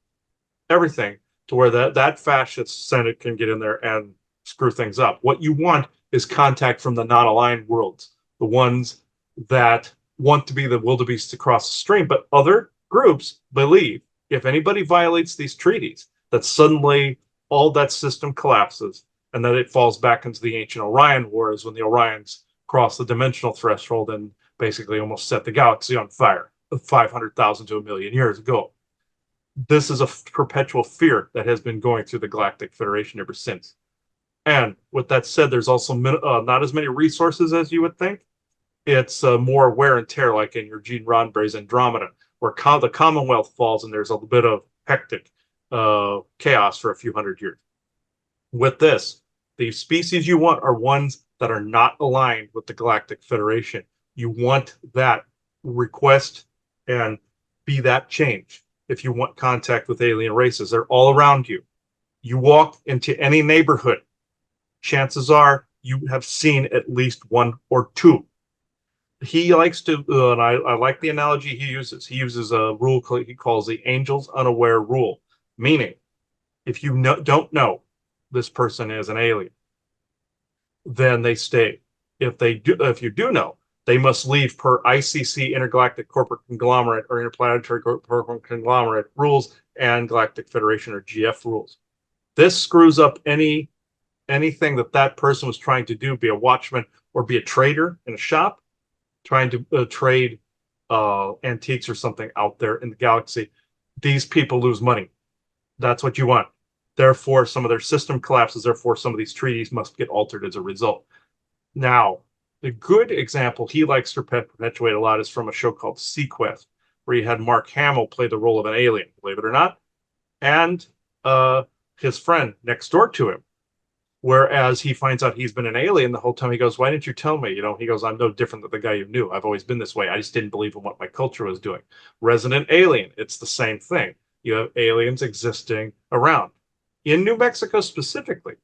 Speaker 3: everything to where that fascist Senate can get in there and screw things up. What you want is contact from the non-aligned worlds, the ones that want to be the wildebeests across the stream, but other groups believe if anybody violates these treaties, that suddenly all that system collapses and that it falls back into the ancient Orion Wars when the Orions crossed the dimensional threshold and basically almost set the galaxy on fire 500,000 to a million years ago. This is a perpetual fear that has been going through the Galactic Federation ever since. And with that said, there's also not as many resources as you would think. It's more wear and tear, like in your Gene Roddenberry's Andromeda, where the Commonwealth falls and there's a bit of hectic chaos for a few hundred years. With this, the species you want are ones that are not aligned with the Galactic Federation. You want that request and be that change. If you want contact with alien races, they're all around you. You walk into any neighborhood, chances are you have seen at least one or two. He likes to, and I like the analogy he uses. He uses a rule he calls the angel's unaware rule, meaning if you don't know this person is an alien, then they stay. If you do know, they must leave per ICC, Intergalactic Corporate Conglomerate or Interplanetary Corporate Conglomerate rules and Galactic Federation or GF rules. This screws up anything that person was trying to do, be a watchman or be a trader in a shop, trying to trade antiques or something out there in the galaxy. These people lose money. That's what you want. Therefore, some of their system collapses. Therefore, some of these treaties must get altered as a result. Now, the good example he likes to perpetuate a lot is from a show called Sequest, where you had Mark Hamill play the role of an alien, believe it or not, and his friend next door to him. Whereas he finds out he's been an alien the whole time. He goes, "Why didn't you tell me?" He goes, "I'm no different than the guy you knew. I've always been this way. I just didn't believe in what my culture was doing." Resident alien, it's the same thing. You have aliens existing around. In New Mexico specifically,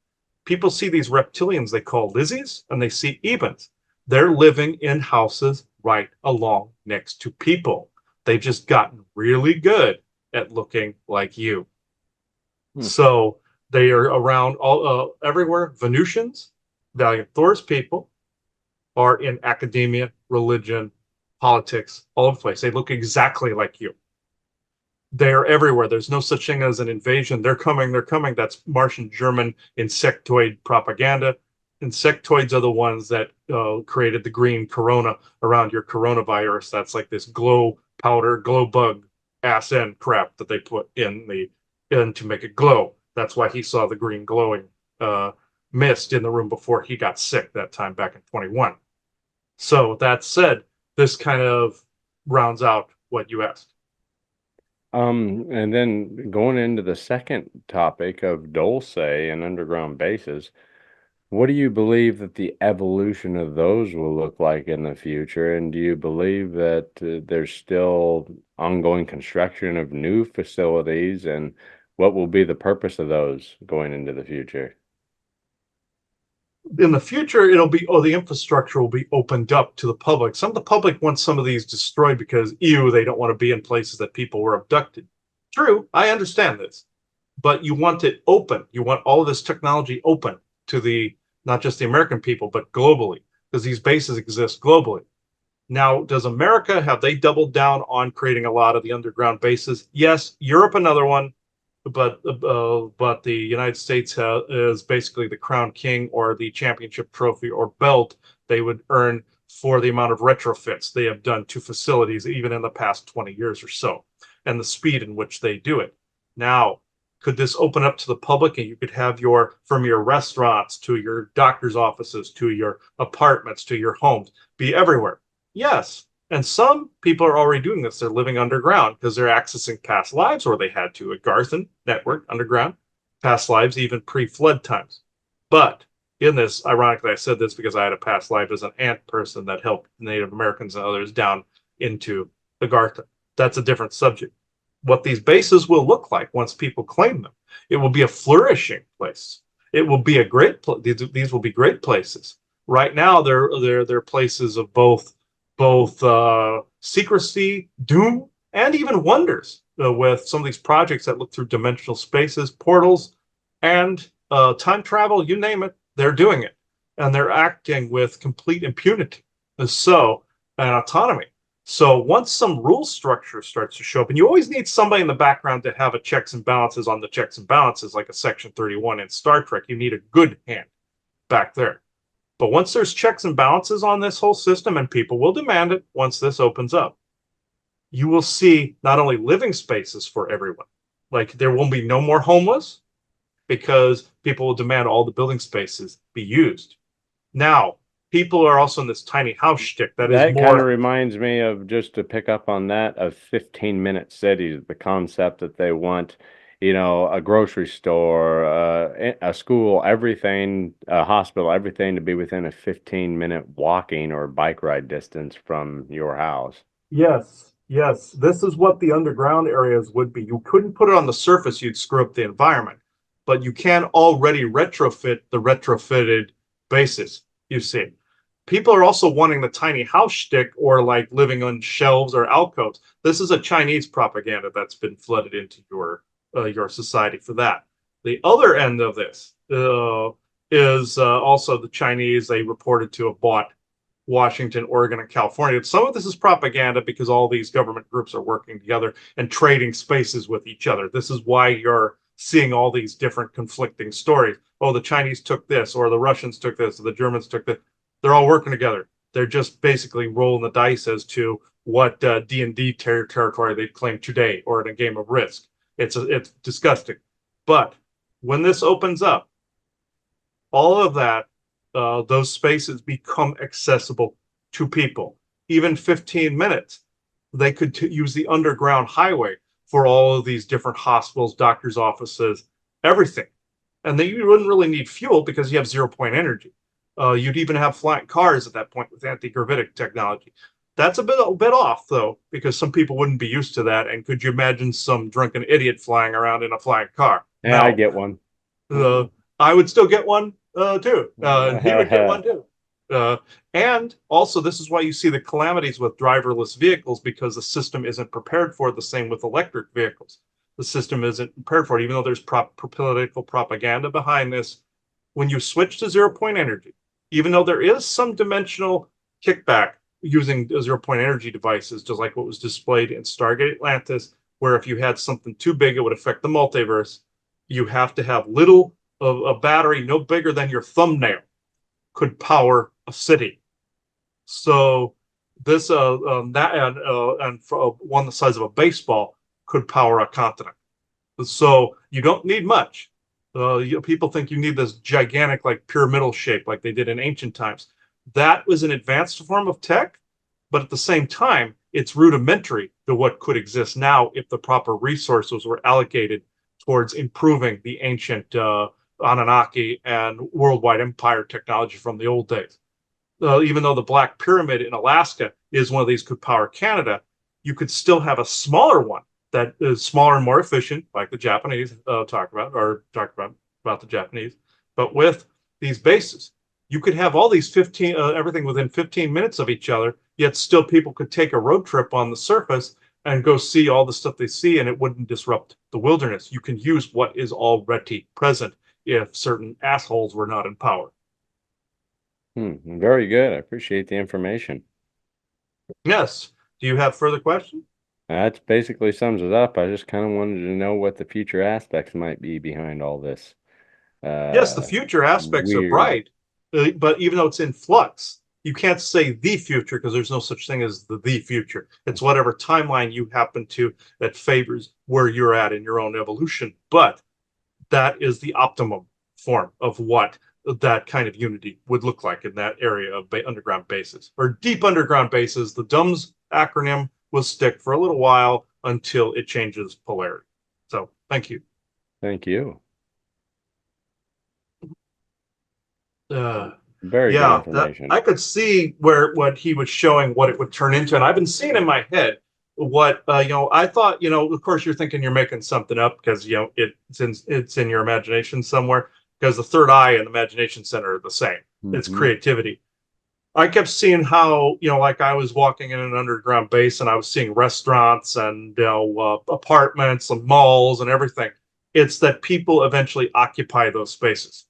Speaker 3: people see these reptilians they call Lizzies, and they see Ebens. They're living in houses right along next to people. They've just gotten really good at looking like you. So they are around all everywhere. Venusians, Valiant Thor's people, are in academia, religion, politics, all over the place. They look exactly like you. They're everywhere. There's no such thing as an invasion. They're coming. They're coming. That's Martian German insectoid propaganda. Insectoids are the ones that created the green corona around your coronavirus. That's like this glow powder, glow bug ass end crap that they put in to make it glow. That's why he saw the green glowing mist in the room before he got sick that time back in 21. So that said, this kind of rounds out what you asked.
Speaker 2: And then going into the second topic of Dulce and underground bases, what do you believe that the evolution of those will look like in the future? And do you believe that there's still ongoing construction of new facilities? And what will be the purpose of those going into the future?
Speaker 3: In the future, the infrastructure will be opened up to the public. Some of the public wants some of these destroyed because, they don't want to be in places that people were abducted. True, I understand this, but you want it open. You want all of this technology open to not just the American people, but globally, because these bases exist globally. Now, does America, have they doubled down on creating a lot of the underground bases? Yes. Europe, another one. But the United States is basically the crown king, or the championship trophy or belt they would earn for the amount of retrofits they have done to facilities, even in the past 20 years or so, and the speed in which they do it. Now, could this open up to the public, and you could have from your restaurants to your doctor's offices to your apartments to your homes be everywhere? Yes. And some people are already doing this. They're living underground because they're accessing past lives, or they had to. At Garthen Network, underground, past lives, even pre-flood times. But in this, ironically, I said this because I had a past life as an ant person that helped Native Americans and others down into the Garthen. That's a different subject. What these bases will look like once people claim them, it will be a flourishing place. It will be a great. These will be great places. Right now, they're places of both secrecy, doom, and even wonders, with some of these projects that look through dimensional spaces, portals, and time travel, you name it, they're doing it. And they're acting with complete impunity and autonomy. So once some rule structure starts to show up, and you always need somebody in the background to have a checks and balances on the checks and balances, like a Section 31 in Star Trek, you need a good hand back there. But once there's checks and balances on this whole system, and people will demand it once this opens up, you will see not only living spaces for everyone, like there will be no more homeless, because people will demand all the building spaces be used. Now, people are also in this tiny house shtick that is more.
Speaker 2: Kind of reminds me of, just to pick up on that, of 15-minute cities, the concept that they want, a grocery store, a school, everything, a hospital, everything to be within a 15-minute walking or bike ride distance from your house.
Speaker 3: Yes. This is what the underground areas would be. You couldn't put it on the surface, you'd screw up the environment. But you can already retrofit the retrofitted bases, you see. People are also wanting the tiny house shtick, or like living on shelves or alcoves. This is a Chinese propaganda that's been flooded into your society for that. The other end of this is also the Chinese. They reported to have bought Washington, Oregon, and California. Some of this is propaganda because all these government groups are working together and trading spaces with each other. This is why you're seeing all these different conflicting stories. Oh, the Chinese took this, or the Russians took this, or the Germans took this. They're all working together. They're just basically rolling the dice as to what D&D territory they claim today, or in a game of Risk. It's disgusting. But when this opens up, all of that, those spaces become accessible to people. Even 15 minutes, they could use the underground highway for all of these different hospitals, doctors' offices, everything. And then you wouldn't really need fuel because you have 0-point energy. You'd even have flying cars at that point with anti-gravitic technology. That's a bit off, though, because some people wouldn't be used to that. And could you imagine some drunken idiot flying around in a flying car?
Speaker 2: Yeah, I get one.
Speaker 3: I would still get one, too. And he would get one, too. And also, this is why you see the calamities with driverless vehicles, because the system isn't prepared for it. The same with electric vehicles. The system isn't prepared for it, even though there's political propaganda behind this. When you switch to 0-point energy, even though there is some dimensional kickback using 0-point energy devices, just like what was displayed in Stargate Atlantis where if you had something too big, it would affect the multiverse. You have to have little of a battery no bigger than your thumbnail could power a city. So this that and one the size of a baseball could power a continent. So you don't need much. People think you need this gigantic, like pyramidal shape, like they did in ancient times. That was an advanced form of tech, but at the same time, it's rudimentary to what could exist now if the proper resources were allocated towards improving the ancient Anunnaki and worldwide empire technology from the old days. Even though the Black Pyramid in Alaska is one of these could power Canada, you could still have a smaller one that is smaller and more efficient, like the Japanese talk about the Japanese. But with these bases, you could have all these 15, everything within 15 minutes of each other, yet still people could take a road trip on the surface and go see all the stuff they see, and it wouldn't disrupt the wilderness. You can use what is already present if certain assholes were not in power.
Speaker 2: Very good. I appreciate the information.
Speaker 3: Yes. Do you have further questions?
Speaker 2: That basically sums it up. I just kind of wanted to know what the future aspects might be behind all this.
Speaker 3: Yes, the future aspects are
Speaker 2: Weird.
Speaker 3: bright, but even though it's in flux, you can't say the future because there's no such thing as the future. It's whatever timeline you happen to that favors where you're at in your own evolution. But that is the optimum form of what that kind of unity would look like in that area of underground bases or deep underground bases. The DUMS acronym will stick for a little while until it changes polarity. So thank you.
Speaker 2: Thank you.
Speaker 3: Very good information. I could see what he was showing, what it would turn into, and I've been seeing in my head what I thought. Of course, you're thinking you're making something up because it's in your imagination somewhere. Because the third eye and the imagination center are the same. It's creativity. I kept seeing how like I was walking in an underground base and I was seeing restaurants and apartments and malls and everything. It's that people eventually occupy those spaces.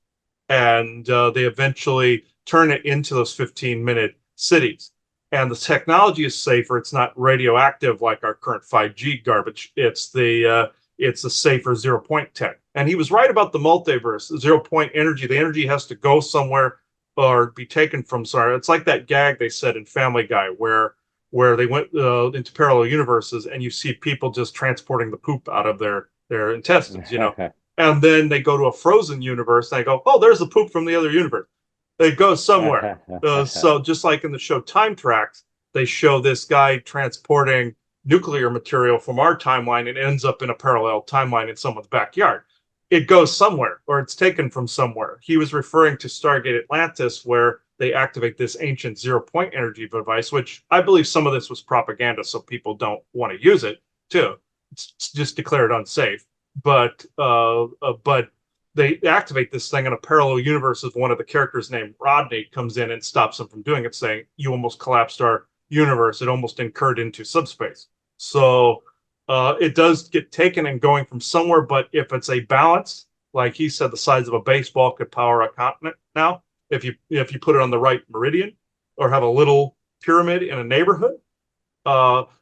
Speaker 3: And they eventually turn it into those 15-minute cities. And the technology is safer. It's not radioactive like our current 5G garbage. It's a safer zero-point tech. And he was right about the multiverse, the zero-point energy. The energy has to go somewhere or be taken from somewhere. It's like that gag they said in Family Guy where they went into parallel universes and you see people just transporting the poop out of their intestines, And then they go to a frozen universe and they go, oh, there's the poop from the other universe. It goes somewhere. So just like in the show Time Tracks, they show this guy transporting nuclear material from our timeline and ends up in a parallel timeline in someone's backyard. It goes somewhere or it's taken from somewhere. He was referring to Stargate Atlantis, where they activate this ancient zero-point energy device, which I believe some of this was propaganda so people don't want to use it too. It's just declared unsafe. But they activate this thing in a parallel universe with one of the characters named Rodney comes in and stops them from doing it, saying, you almost collapsed our universe. It almost incurred into subspace. So it does get taken and going from somewhere. But if it's a balance, like he said, the size of a baseball could power a continent now, if you put it on the right meridian or have a little pyramid in a neighborhood.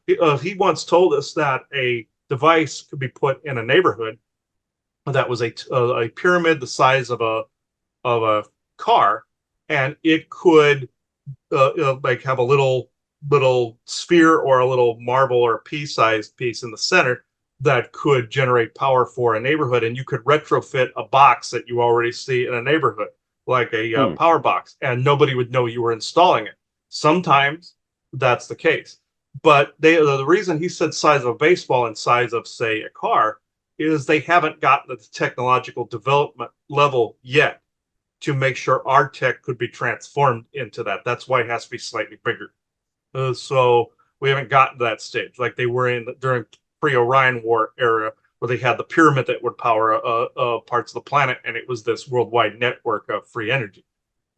Speaker 3: He once told us that a device could be put in a neighborhood that was a pyramid the size of a car, and it could like have a little sphere or a little marble or pea-sized piece in the center that could generate power for a neighborhood, and you could retrofit a box that you already see in a neighborhood, like a power box, and nobody would know you were installing it. Sometimes that's the case. But the reason he said size of a baseball and size of, say, a car is they haven't gotten to the technological development level yet to make sure our tech could be transformed into that. That's why it has to be slightly bigger. So we haven't gotten to that stage like they were during pre-Orion War era, where they had the pyramid that would power parts of the planet, and it was this worldwide network of free energy.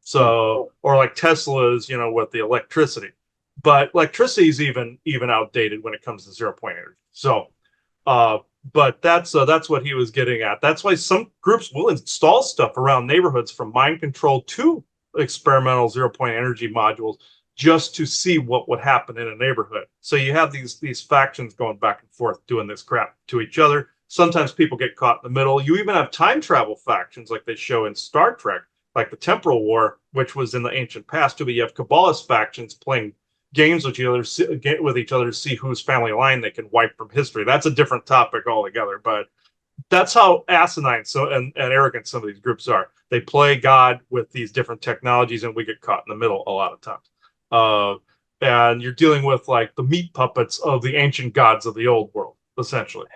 Speaker 3: So, or like Tesla's, with the electricity. But electricity is even outdated when it comes to zero-point energy. So, but that's what he was getting at. That's why some groups will install stuff around neighborhoods, from mind control to experimental zero-point energy modules, just to see what would happen in a neighborhood. So you have these factions going back and forth doing this crap to each other. Sometimes people get caught in the middle. You even have time travel factions like they show in Star Trek, like the Temporal War, which was in the ancient past too. But you have Kabbalist factions playing games with each other to see whose family line they can wipe from history. That's a different topic altogether. But that's how asinine and arrogant some of these groups are. They play God with these different technologies, and we get caught in the middle a lot of times. And you're dealing with like the meat puppets of the ancient gods of the old world, essentially.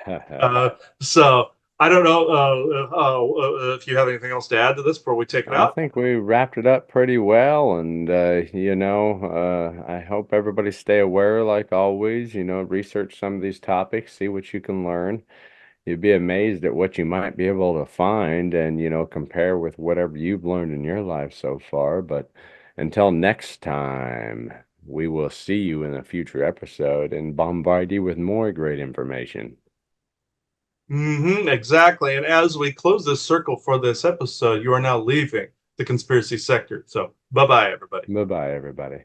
Speaker 3: So I don't know if you have anything else to add to this before we take it
Speaker 2: I
Speaker 3: out.
Speaker 2: think we wrapped it up pretty well, and I hope everybody stay aware, like always. Research some of these topics, see what you can learn. You'd be amazed at what you might be able to find, and compare with whatever you've learned in your life so far. But until next time, we will see you in a future episode and bombard you with more great information.
Speaker 3: Exactly. And as we close this circle for this episode, you are now leaving the conspiracy sector. So bye bye, everybody.
Speaker 2: Bye-bye, everybody.